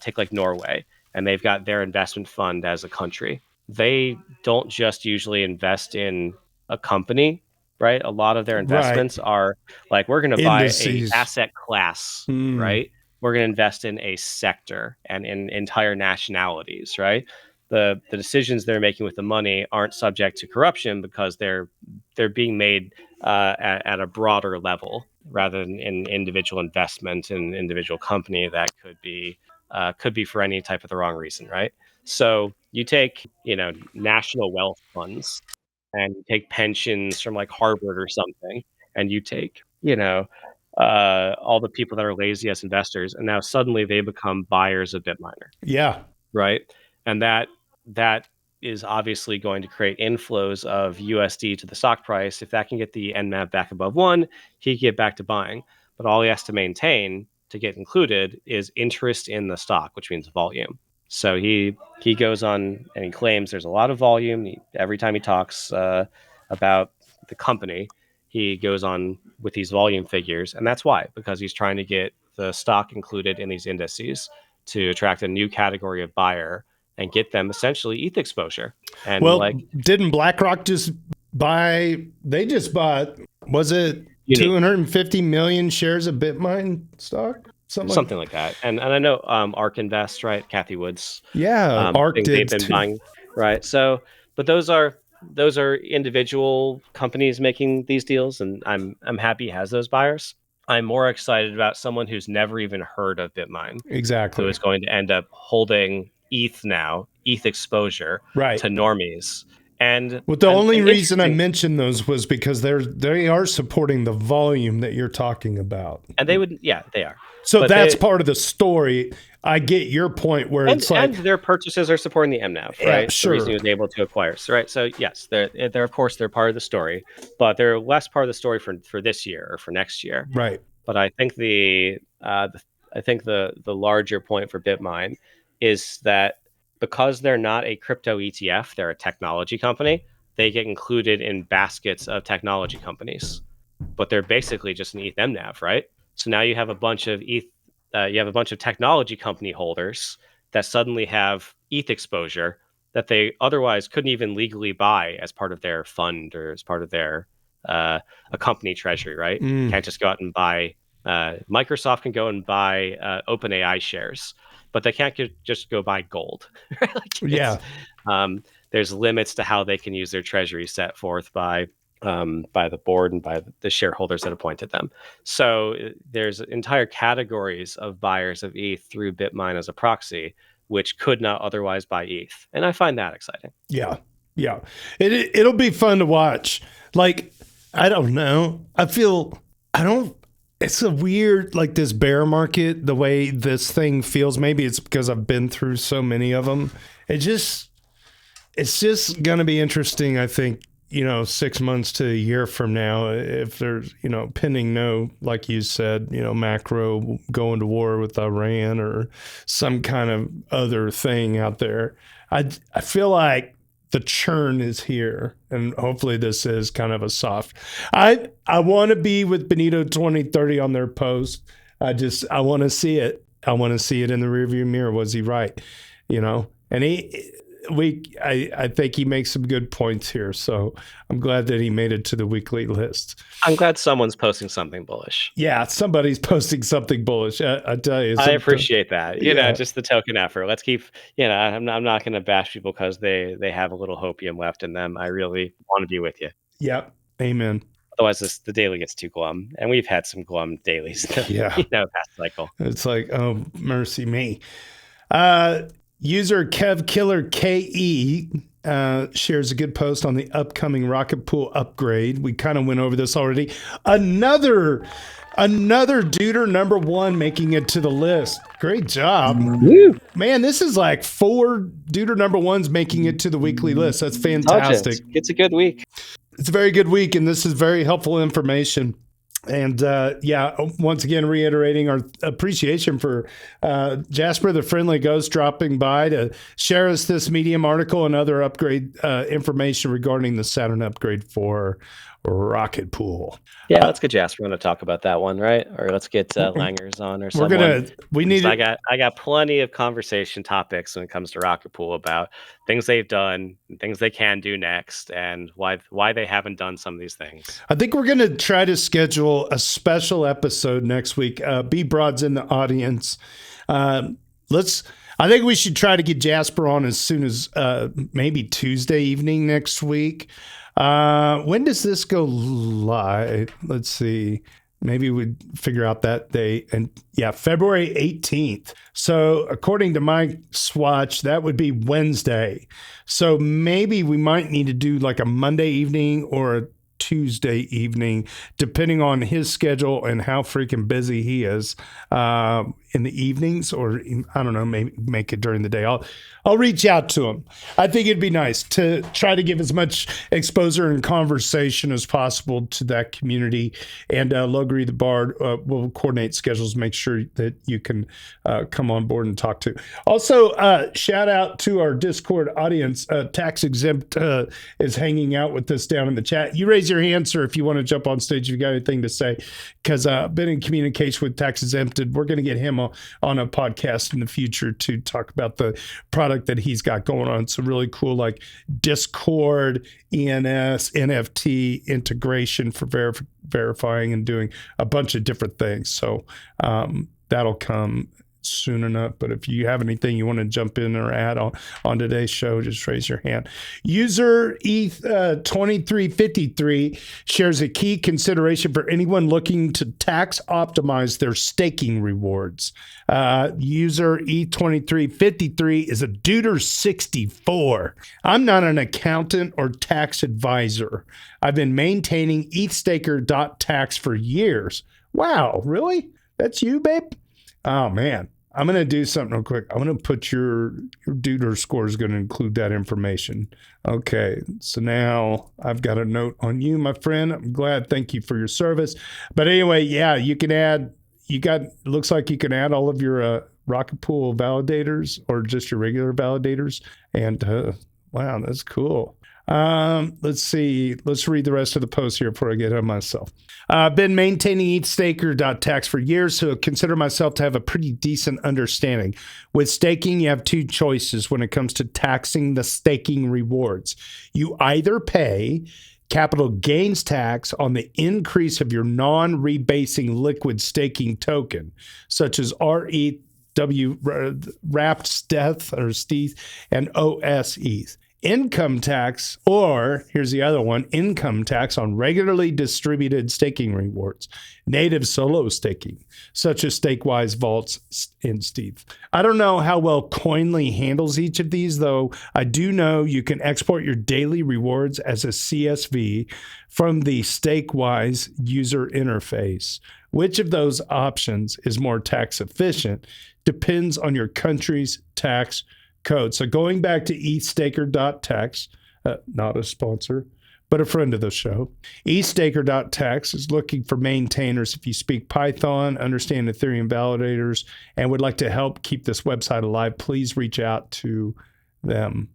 take like Norway, and they've got their investment fund as a country, they don't just usually invest in a company, right? A lot of their investments are like, we're going to buy a asset class, right? We're going to invest in a sector and in entire nationalities, right? The decisions they're making with the money aren't subject to corruption because they're being made at a broader level rather than in individual investment in individual company that could be for any type of the wrong reason, right? So you take, national wealth funds, and you take pensions from like Harvard or something, and you take, all the people that are lazy as investors, and now suddenly they become buyers of Bitminer. Yeah. Right. And that is obviously going to create inflows of USD to the stock price. If that can get the NMAV back above 1, he can get back to buying. But all he has to maintain to get included is interest in the stock, which means volume. So he goes on and he claims there's a lot of volume. Every time he talks about the company, he goes on with these volume figures. And that's why, because he's trying to get the stock included in these indices to attract a new category of buyer and get them essentially ETH exposure. And didn't BlackRock just buy? They just bought, was it 250 million shares of BitMine stock? Something like that. And I know ARK Invest, right? Kathy Woods. Yeah, ARK did they've been buying, right? So, but those are individual companies making these deals, and I'm happy he has those buyers. I'm more excited about someone who's never even heard of BitMine. Exactly. Who is going to end up holding ETH exposure to normies. And the only reason I mentioned those was because they are supporting the volume that you're talking about. And they are. So that's part of the story. I get your point where it's like, and their purchases are supporting the MNAV, right? Yeah, sure. The reason he was able to acquire, right? So yes, they're of course they're part of the story, but they're less part of the story for this year or for next year, right? But I think the larger point for BitMine is that because they're not a crypto ETF, they're a technology company. They get included in baskets of technology companies, but they're basically just an ETH MNAV, right? So now you have a bunch of technology company holders that suddenly have ETH exposure that they otherwise couldn't even legally buy as part of their fund or as part of their a company treasury, right? Can't just go out and buy. Microsoft can go and buy OpenAI shares, but they can't just go buy gold. Right? Yeah. There's limits to how they can use their treasury set forth by by the board and by the shareholders that appointed them. So there's entire categories of buyers of ETH through BitMine as a proxy, which could not otherwise buy ETH. And I find that exciting. Yeah. Yeah. It'll be fun to watch. Like, I don't know. It's a weird, like this bear market, the way this thing feels. Maybe it's because I've been through so many of them. It's just going to be interesting, I think, 6 months to a year from now, if there's, pending no, like you said, macro going to war with Iran or some kind of other thing out there. I feel like the churn is here, and hopefully this is kind of a soft. I want to be with Benito 2030 on their post. I want to see it. I want to see it in the rearview mirror. Was he right? And I think he makes some good points here. So I'm glad that he made it to the weekly list. I'm glad someone's posting something bullish. Yeah, somebody's posting something bullish. I tell you, I appreciate that. Just the token effort. Let's keep. I'm not going to bash people because they have a little hopium left in them. I really want to be with you. Yeah, amen. Otherwise, the daily gets too glum, and we've had some glum dailies. Past cycle. It's like, oh, mercy me. User KevKillerKE shares a good post on the upcoming Rocketpool upgrade. We kind of went over this already. Another Duder number 1 making it to the list. Great job. Woo. Man, this is like 4 Duder number 1s making it to the weekly list. That's fantastic. It's a good week. It's a very good week, and this is very helpful information. And once again, reiterating our appreciation for Jasper the Friendly Ghost dropping by to share us this Medium article and other upgrade information regarding the Saturn upgrade for Rocketpool. Yeah, let's get Jasper on to talk about that one, right? Or let's get Langers on or someone. I got plenty of conversation topics when it comes to Rocketpool about things they've done, things they can do next, and why they haven't done some of these things. I think we're going to try to schedule a special episode next week. B Broad's in the audience. I think we should try to get Jasper on as soon as maybe Tuesday evening next week. When does this go live? Let's see. Maybe we'd figure out that day. And February 18th. So according to my swatch, that would be Wednesday. So maybe we might need to do like a Monday evening or a Tuesday evening, depending on his schedule and how freaking busy he is in the evenings, or I don't know, maybe make it during the day. I'll reach out to him. I think it'd be nice to try to give as much exposure and conversation as possible to that community. And LogrisTheBard will coordinate schedules, make sure that you can come on board and talk to. Also, shout out to our Discord audience. Tax Exempt is hanging out with us down in the chat. You raise your hand, sir, if you want to jump on stage, if you got anything to say, because I've been in communication with Tax Exempted. We're going to get him on a podcast in the future to talk about the product that he's got going on. It's a really cool, like Discord, ENS, NFT integration for verifying and doing a bunch of different things. So that'll come soon enough. But if you have anything you want to jump in or add on today's show, just raise your hand. User ETH2353 shares a key consideration for anyone looking to tax optimize their staking rewards. User ETH2353 is a Duder 64. I'm not an accountant or tax advisor. I've been maintaining ETHstaker.tax for years. Wow, really? That's you, babe? Oh, man. I'm going to do something real quick. I'm going to put your Duder score is going to include that information. Okay. So now I've got a note on you, my friend. I'm glad. Thank you for your service. But anyway, you can add, looks like you can add all of your Rocketpool validators or just your regular validators. And wow, that's cool. Let's see. Let's read the rest of the post here before I get on myself. I've been maintaining ETHstaker.tax for years, so I consider myself to have a pretty decent understanding. With staking, you have two choices when it comes to taxing the staking rewards. You either pay capital gains tax on the increase of your non-rebasing liquid staking token, such as RETH, wrapped steth or steth, and OS ETH. income tax, or here's the other one, income tax on regularly distributed staking rewards, native solo staking, such as Stakewise, Vaults, and Steve. I don't know how well Coinly handles each of these, though. I do know you can export your daily rewards as a CSV from the Stakewise user interface. Which of those options is more tax efficient depends on your country's tax code. So going back to ethstaker.tax, not a sponsor, but a friend of the show, ethstaker.tax is looking for maintainers if you speak Python, understand Ethereum validators, and would like to help keep this website alive. Please reach out to them.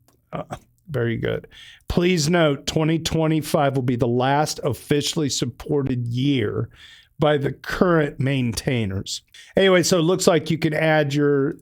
Very good. Please note, 2025 will be the last officially supported year by the current maintainers. Anyway, so it looks like you can add your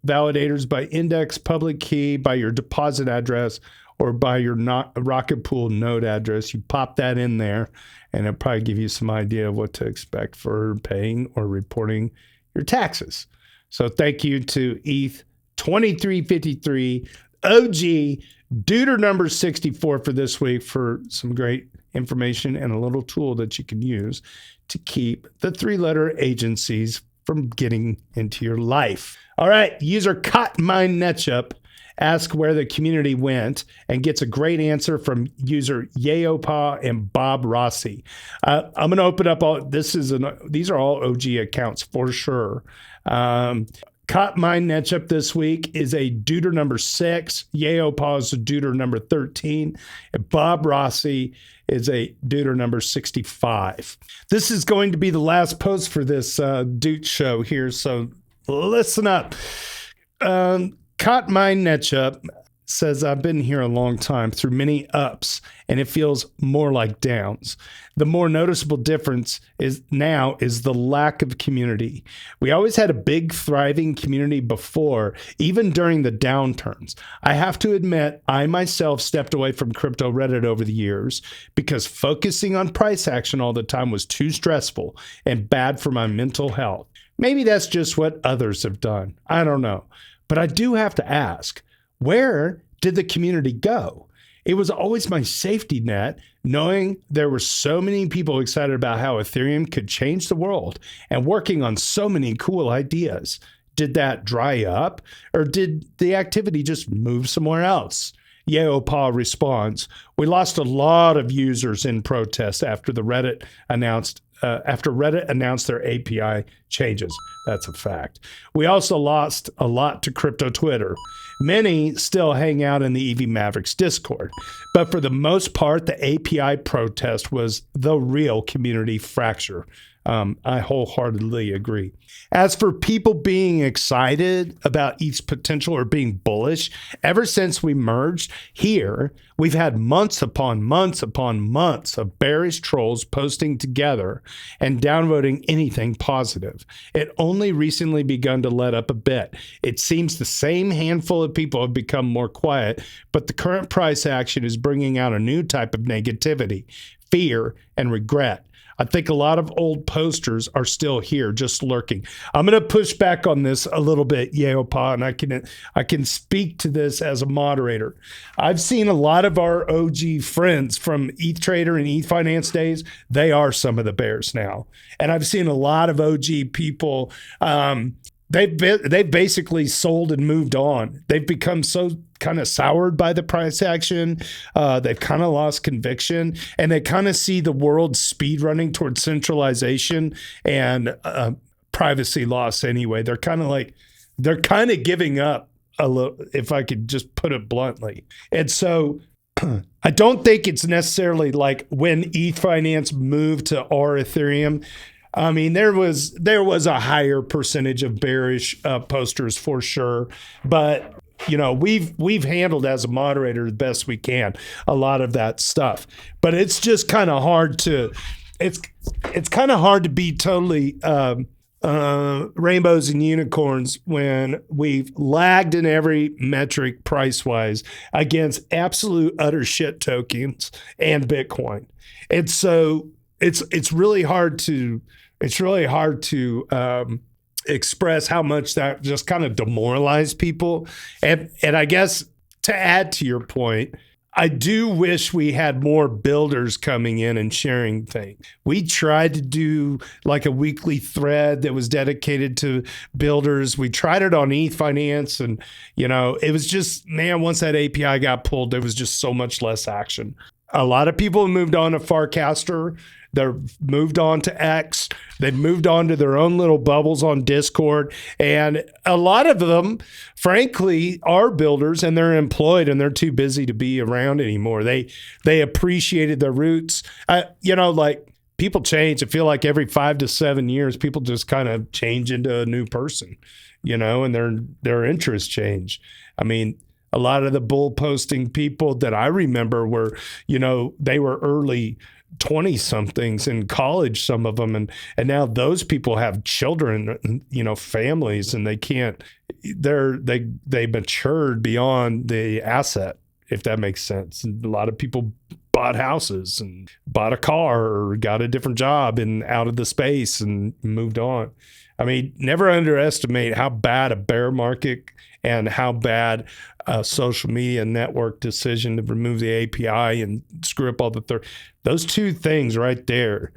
validators by index, public key, by your deposit address, or by your Rocketpool node address. You pop that in there, and it'll probably give you some idea of what to expect for paying or reporting your taxes. So thank you to ETH 2353 OG Deuter number 64 for this week for some great information and a little tool that you can use to keep the three-letter agencies from getting into your life. All right, user CotMineNetchup asks where the community went and gets a great answer from user Yeopa and Bob Rossi. I'm going to open up all. These are all OG accounts for sure. CotMineNetchup this week is a Deuter number 6. Yeopa is a Deuter number 13. And Bob Rossi is a Deuter number 65. This is going to be the last post for this Doots show here, so listen up. CotMineNetchup says, I've been here a long time through many ups, and it feels more like downs. The more noticeable difference is the lack of community. We always had a big, thriving community before, even during the downturns. I have to admit, I myself stepped away from crypto Reddit over the years because focusing on price action all the time was too stressful and bad for my mental health. Maybe that's just what others have done. I don't know. But I do have to ask, where did the community go? It was always my safety net, knowing there were so many people excited about how Ethereum could change the world and working on so many cool ideas. Did that dry up, or did the activity just move somewhere else? Yeopa responds, we lost a lot of users in protest after Reddit announced their API changes. That's a fact. We also lost a lot to crypto Twitter. Many still hang out in the EV Mavericks Discord. But for the most part, the API protest was the real community fracture. I wholeheartedly agree. As for people being excited about ETH's potential or being bullish, ever since we merged here, we've had months upon months upon months of bearish trolls posting together and downvoting anything positive. It only recently begun to let up a bit. It seems the same handful of people have become more quiet, but the current price action is bringing out a new type of negativity, fear, and regret. I think a lot of old posters are still here, just lurking. I'm going to push back on this a little bit, Yeopa, and I can speak to this as a moderator. I've seen a lot of our OG friends from ETH Trader and ETH Finance days. They are some of the bears now. And I've seen a lot of OG people, they've basically sold and moved on. They've become so kind of soured by the price action. They've kind of lost conviction, and they kind of see the world speed running towards centralization and privacy loss anyway. They're kind of giving up a little, if I could just put it bluntly. And so I don't think it's necessarily like when ETH Finance moved to our Ethereum. I mean, there was a higher percentage of bearish posters for sure, but you know, we've handled as a moderator the best we can a lot of that stuff. But it's just kind of hard to be totally rainbows and unicorns when we've lagged in every metric price wise against absolute utter shit tokens and Bitcoin. And so it's really hard to express how much that just kind of demoralized people. And I guess to add to your point, I do wish we had more builders coming in and sharing things. We tried to do like a weekly thread that was dedicated to builders. We tried it on ETH Finance, and it was just, man, once that API got pulled, there was just so much less action. A lot of people moved on to Farcaster. They're moved on to X. They've moved on to their own little bubbles on Discord. And a lot of them, frankly, are builders, and they're employed, and they're too busy to be around anymore. They appreciated their roots. Like people change. I feel like every 5 to 7 years, people just kind of change into a new person, and their interests change. I mean, a lot of the bull posting people that I remember were, they were early 20 somethings in college, some of them. And now those people have children, families, and they matured beyond the asset, if that makes sense. And a lot of people bought houses and bought a car or got a different job and out of the space and moved on. I mean, never underestimate how bad a bear market and how bad a social media network decision to remove the API and screw up all those two things right there.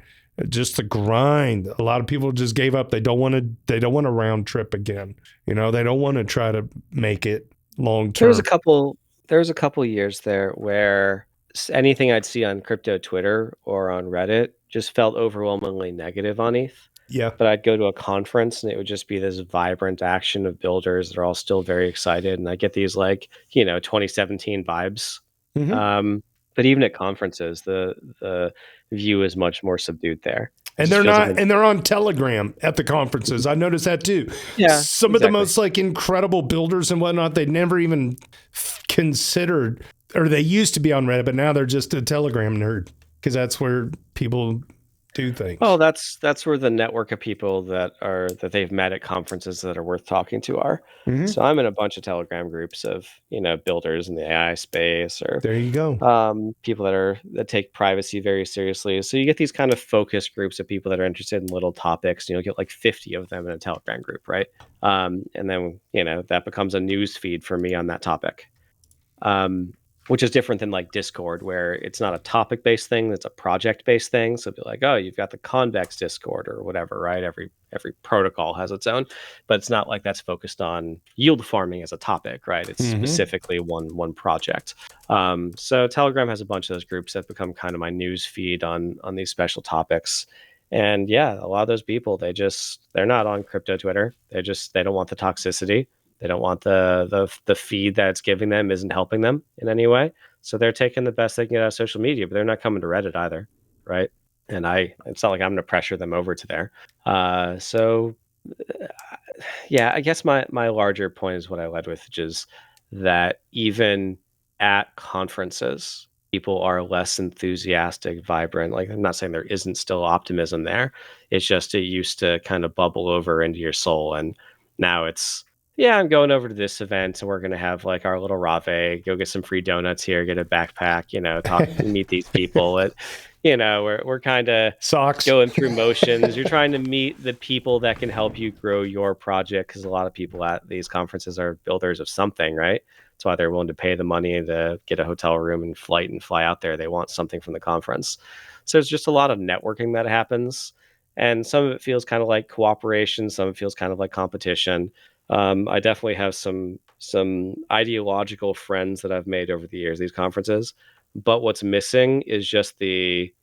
Just the grind. A lot of people just gave up. They don't want to round trip again. They don't want to try to make it long term. There was a couple years there where anything I'd see on crypto Twitter or on Reddit just felt overwhelmingly negative on ETH. Yeah. But I'd go to a conference and it would just be this vibrant action of builders that are all still very excited. And I get these 2017 vibes. Mm-hmm. But even at conferences, the view is much more subdued there. And they're on Telegram at the conferences. I noticed that too. Yeah. Some of the most incredible builders and whatnot, they never even considered, or they used to be on Reddit, but now they're just a Telegram nerd because that's where people do things. Oh, that's where the network of people that they've met at conferences that are worth talking to are. Mm-hmm. So I'm in a bunch of Telegram groups of builders in the AI space, or there you go, people that take privacy very seriously. So you get these kind of focus groups of people that are interested in little topics. You'll get 50 of them in a Telegram group, right? And then that becomes a news feed for me on that topic. Which is different than Discord, where it's not a topic-based thing, it's a project-based thing. So it'd be oh, you've got the Convex Discord or whatever, right? Every protocol has its own, but it's not that's focused on yield farming as a topic, right? It's specifically one project. So Telegram has a bunch of those groups that become kind of my news feed on these special topics. And yeah, a lot of those people, they're not on crypto Twitter. They don't want the toxicity. They don't want the feed that it's giving them isn't helping them in any way. So they're taking the best they can get out of social media, but they're not coming to Reddit either, right? And it's not like I'm going to pressure them over to there. Yeah, I guess my larger point is what I led with, which is that even at conferences, people are less enthusiastic, vibrant. I'm not saying there isn't still optimism there. It's just it used to kind of bubble over into your soul, and now it's, yeah, I'm going over to this event and we're going to have our little rave, go get some free donuts here, get a backpack, talk, meet these people. We're kind of going through motions. You're trying to meet the people that can help you grow your project, because a lot of people at these conferences are builders of something, right? That's why they're willing to pay the money to get a hotel room and fly out there. They want something from the conference. So there's just a lot of networking that happens. And some of it feels kind of like cooperation. Some of it feels kind of like competition. I definitely have some ideological friends that I've made over the years, these conferences, but what's missing is just the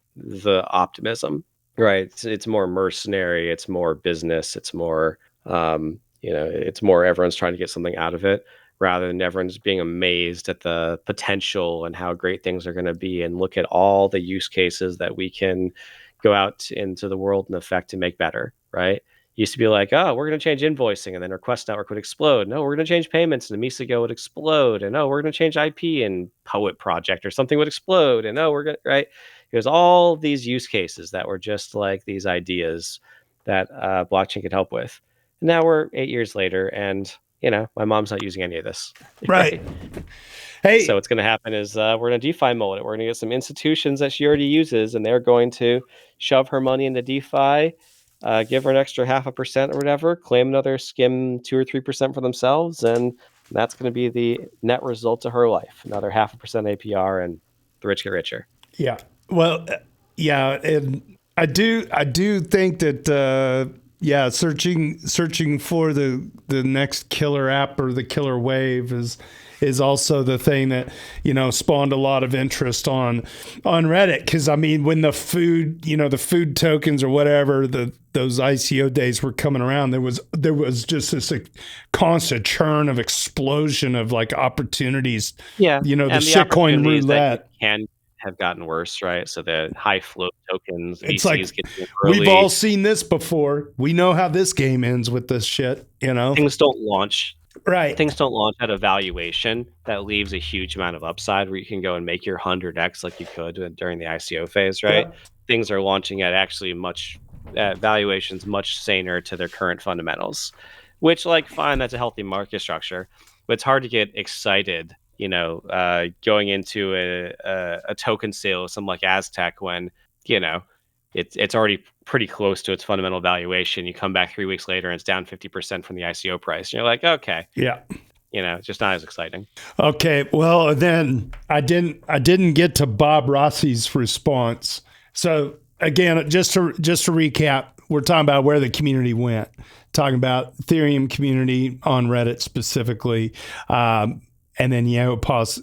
optimism, right? It's more mercenary. It's more business. It's more, it's more everyone's trying to get something out of it, rather than everyone's being amazed at the potential and how great things are going to be, and look at all the use cases that we can go out into the world and affect to make better, right? Used to be oh, we're going to change invoicing and then Request Network would explode. No, we're going to change payments and the MISA would explode. And no, we're going to change IP and Poet Project or something would explode. And no, we're going to, right? There's all these use cases that were just these ideas that blockchain could help with. And now we're 8 years later and, my mom's not using any of this. Right. Hey. So what's going to happen is we're going to DeFi mold it. We're going to get some institutions that she already uses, and they're going to shove her money into DeFi, give her an extra 0.5% or whatever, claim another skim 2 or 3% for themselves, and That's going to be the net result of her life. Another 0.5% APR, and the rich get richer. Yeah. Well, yeah, and I do think that searching for the next killer app or the killer wave is also the thing that, spawned a lot of interest on Reddit. Because I mean, when the food tokens or whatever, those ICO days were coming around, there was just this constant churn of explosion of like opportunities. Yeah, the shitcoin roulette can have gotten worse, right? So the high float tokens, it's VCs like getting early. we've all seen this before. We know how this game ends with this shit. Things don't launch. Right. Things don't launch at a valuation that leaves a huge amount of upside where you can go and make your 100x like you could during the ICO phase, right? Yeah. Things are launching at actually valuations much saner to their current fundamentals, which, like, fine, that's a healthy market structure, but it's hard to get excited, going into a token sale, something like Aztec, when, it's already pretty close to its fundamental valuation. You come back 3 weeks later and it's down 50% from the ICO price. And you're like, okay, yeah, it's just not as exciting. Okay, well then I didn't get to Bob Rossi's response. So again, just to recap, we're talking about where the community went. Talking about Ethereum community on Reddit specifically. And then Pause,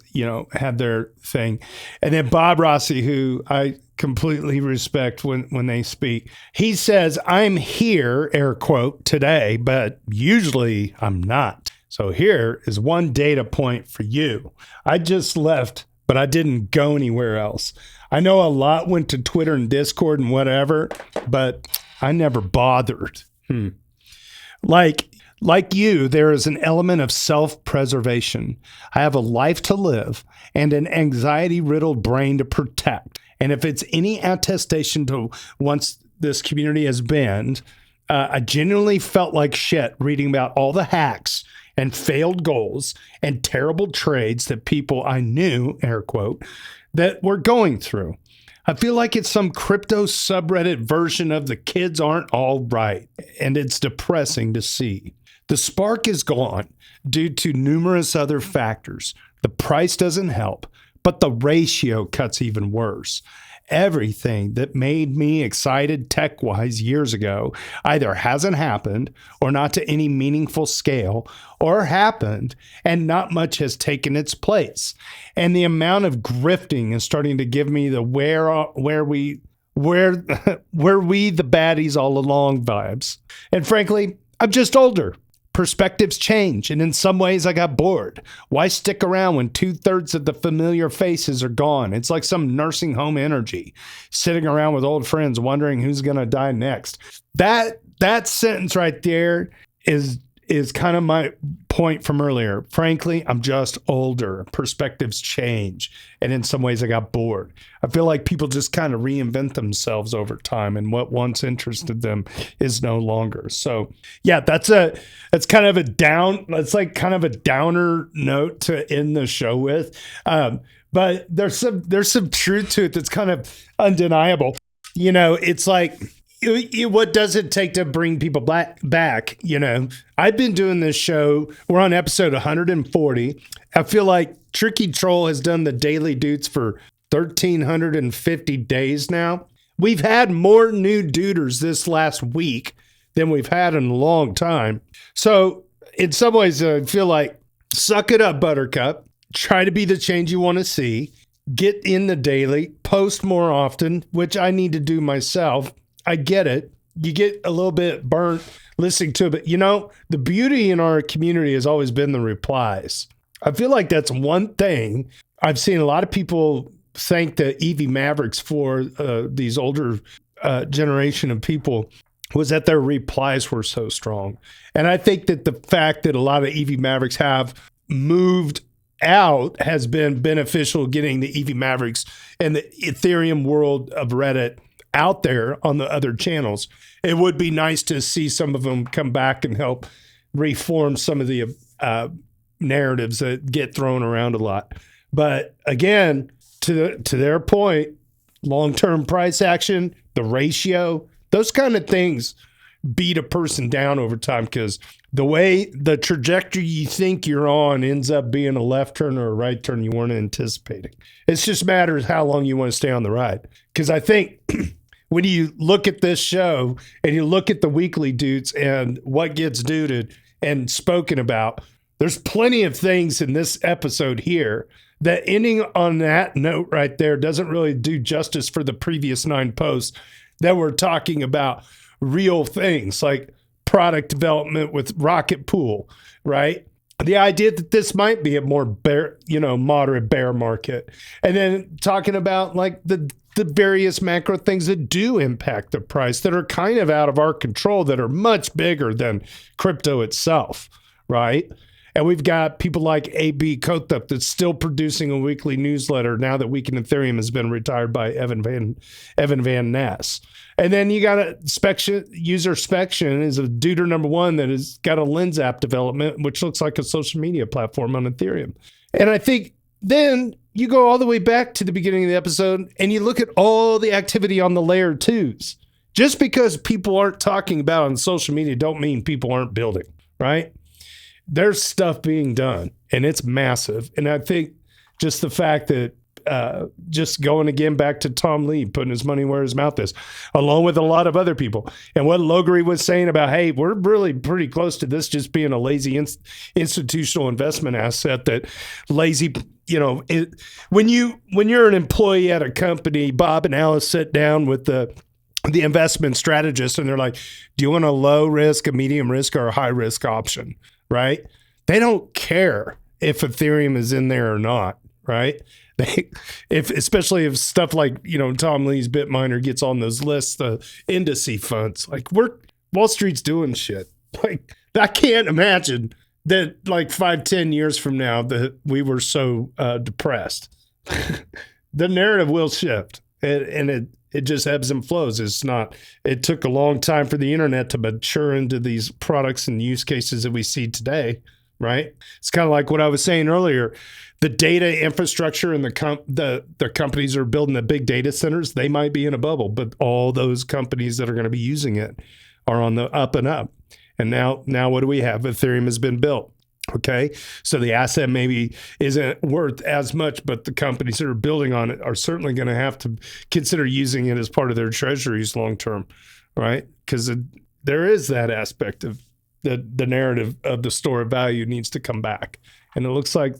had their thing. And then Bob Rossi, who I completely respect when they speak. He says, "I'm here," air quote, "today, but usually I'm not. So here is one data point for you. I just left, but I didn't go anywhere else. I know a lot went to Twitter and Discord and whatever, but I never bothered." Like you, there is an element of self-preservation. I have a life to live and an anxiety-riddled brain to protect. And if it's any attestation to once this community has been, I genuinely felt like shit reading about all the hacks and failed goals and terrible trades that people I knew, air quote, that were going through. I feel like it's some crypto subreddit version of the kids aren't all right, and it's depressing to see. The spark is gone due to numerous other factors. The price doesn't help, but the ratio cuts even worse. Everything that made me excited tech-wise years ago either hasn't happened or not to any meaningful scale, or happened and not much has taken its place. And the amount of grifting is starting to give me the where we the baddies all along vibes. And frankly, I'm just older. Perspectives change, and in some ways I got bored. Why stick around when 2/3 of the familiar faces are gone? It's like some nursing home energy, sitting around with old friends wondering who's going to die next. That sentence right there is kind of my point from earlier. Frankly, I'm just older. Perspectives change, and in some ways I got bored. I feel like people just kind of reinvent themselves over time, and what once interested them is no longer. So yeah, that's kind of a downer note to end the show with. But there's some truth to it that's kind of undeniable. It's like, what does it take to bring people back? I've been doing this show. We're on episode 140. I feel like Tricky Troll has done the Daily Doots for 1,350 days now. We've had more new duders this last week than we've had in a long time. So in some ways, I feel like suck it up, Buttercup. Try to be the change you want to see. Get in the daily. Post more often, which I need to do myself. I get it. You get a little bit burnt listening to it, but the beauty in our community has always been the replies. I feel like that's one thing. I've seen a lot of people thank the EV Mavericks for these older generation of people, was that their replies were so strong. And I think that the fact that a lot of EV Mavericks have moved out has been beneficial, getting the EV Mavericks and the Ethereum world of Reddit out there on the other channels. It would be nice to see some of them come back and help reform some of the narratives that get thrown around a lot. But again, to their point, long-term price action, the ratio, those kind of things beat a person down over time, because the way the trajectory you think you're on ends up being a left turn or a right turn you weren't anticipating. It's just matters how long you want to stay on the ride. Because I think when you look at this show and you look at the weekly Doots and what gets dooted and spoken about, there's plenty of things in this episode here that ending on that note right there doesn't really do justice for the previous 9 posts that were talking about real things like product development with Rocketpool, right? The idea that this might be a more moderate bear market. And then talking about like the various macro things that do impact the price that are kind of out of our control, that are much bigger than crypto itself, right? And we've got people like AB Kothup that's still producing a weekly newsletter now that Week in Ethereum has been retired by Evan Van Ness. And then you got User Spection is a duder number 1 that has got a Lens app development, which looks like a social media platform on Ethereum. And I think then you go all the way back to the beginning of the episode and you look at all the activity on the layer 2s. Just because people aren't talking about it on social media don't mean people aren't building, right? There's stuff being done and it's massive. And I think just the fact that just going again back to Tom Lee, putting his money where his mouth is, along with a lot of other people. And what Logri was saying about, hey, we're really pretty close to this just being a lazy institutional investment asset that lazy, when you're an employee at a company, Bob and Alice sit down with the investment strategist and they're like, do you want a low risk, a medium risk, or a high risk option? Right? They don't care if Ethereum is in there or not, right? Especially if stuff like, Tom Lee's Bitminer gets on those lists, the indice funds, like Wall Street's doing shit. Like, I can't imagine that like 5-10 years from now that we were so depressed. The narrative will shift and it just ebbs and flows. It took a long time for the internet to mature into these products and use cases that we see today, right? It's kind of like what I was saying earlier. The data infrastructure and the companies that are building the big data centers, they might be in a bubble, but all those companies that are going to be using it are on the up and up. And now what do we have? Ethereum has been built. Okay, so the asset maybe isn't worth as much, but the companies that are building on it are certainly going to have to consider using it as part of their treasuries long term, right? Because there is that aspect of the narrative of the store of value needs to come back, and it looks like,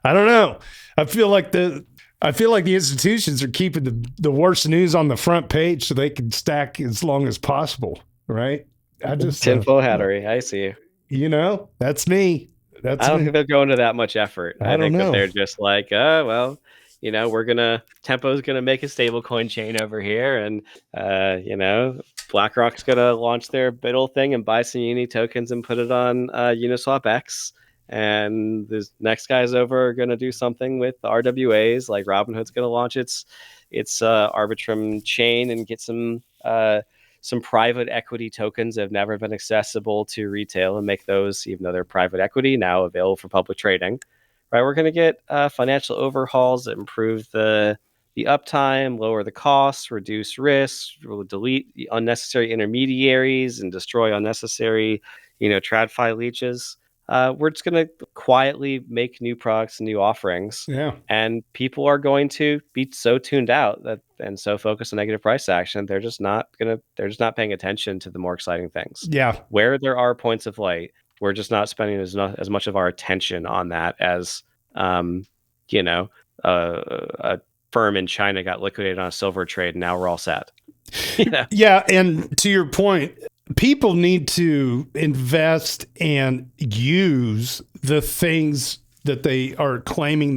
I don't know. I feel like the institutions are keeping the worst news on the front page so they can stack as long as possible, right? Tinfoil hattery. I see you. That's me. I don't think they'll go into that much effort. I think that they're just like, Tempo's gonna make a stablecoin chain over here, and BlackRock's gonna launch their BUIDL thing and buy some Uni tokens and put it on Uniswap X, and this next guy's over gonna do something with RWAs, like Robinhood's gonna launch its Arbitrum chain and get some private equity tokens that have never been accessible to retail and make those, even though they're private equity, now available for public trading. Right? We're going to get financial overhauls that improve the uptime, lower the costs, reduce risks, we'll delete the unnecessary intermediaries and destroy unnecessary, TradFi leeches. We're just going to quietly make new products and new offerings. Yeah. And people are going to be so tuned out and so focused on negative price action, they're just not paying attention to the more exciting things. Yeah. Where there are points of light, we're just not spending as much of our attention on that as, a firm in China got liquidated on a silver trade and now we're all set. Yeah. And to your point, people need to invest and use the things that they are claiming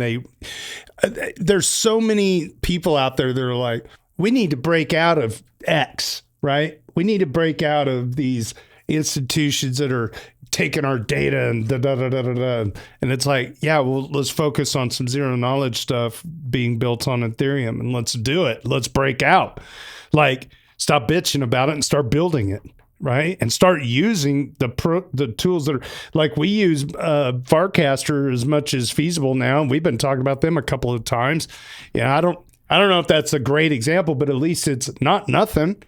there's so many people out there that are like, we need to break out of X, right? We need to break out of these institutions that are taking our data and da-da-da-da-da-da. And it's like, yeah, well, let's focus on some zero knowledge stuff being built on Ethereum and let's do it. Let's break out. Like, stop bitching about it and start building it. Right. And start using the tools that are like we use Farcaster as much as feasible now. And we've been talking about them a couple of times. Yeah, I don't know if that's a great example, but at least it's not nothing.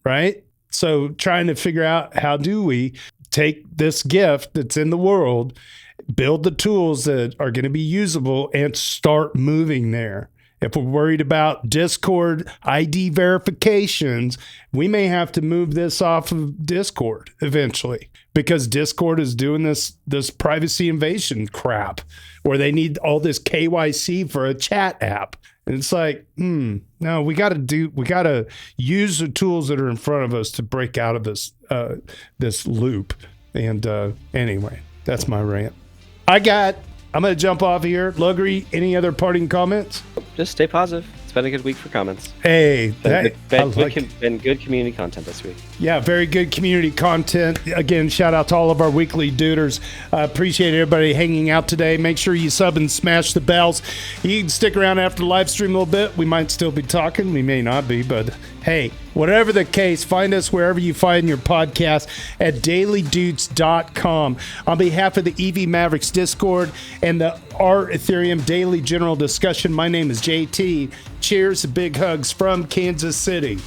Right. So trying to figure out how do we take this gift that's in the world, build the tools that are going to be usable, and start moving there. If we're worried about Discord ID verifications, we may have to move this off of Discord eventually, because Discord is doing this privacy invasion crap where they need all this KYC for a chat app. And it's like, no, we got to use the tools that are in front of us to break out of this loop. And anyway, that's my rant. I'm going to jump off here. Lugri, any other parting comments? Just stay positive. It's been a good week for comments. Hey, been good community content this week. Yeah, very good community content. Again, shout out to all of our weekly duders. Appreciate everybody hanging out today. Make sure you sub and smash the bells. You can stick around after the live stream a little bit. We might still be talking. We may not be, but hey, whatever the case, find us wherever you find your podcast at dailydoots.com. On behalf of the EV Mavericks Discord and the our Ethereum Daily General Discussion, my name is JT. Cheers, big hugs from Kansas City.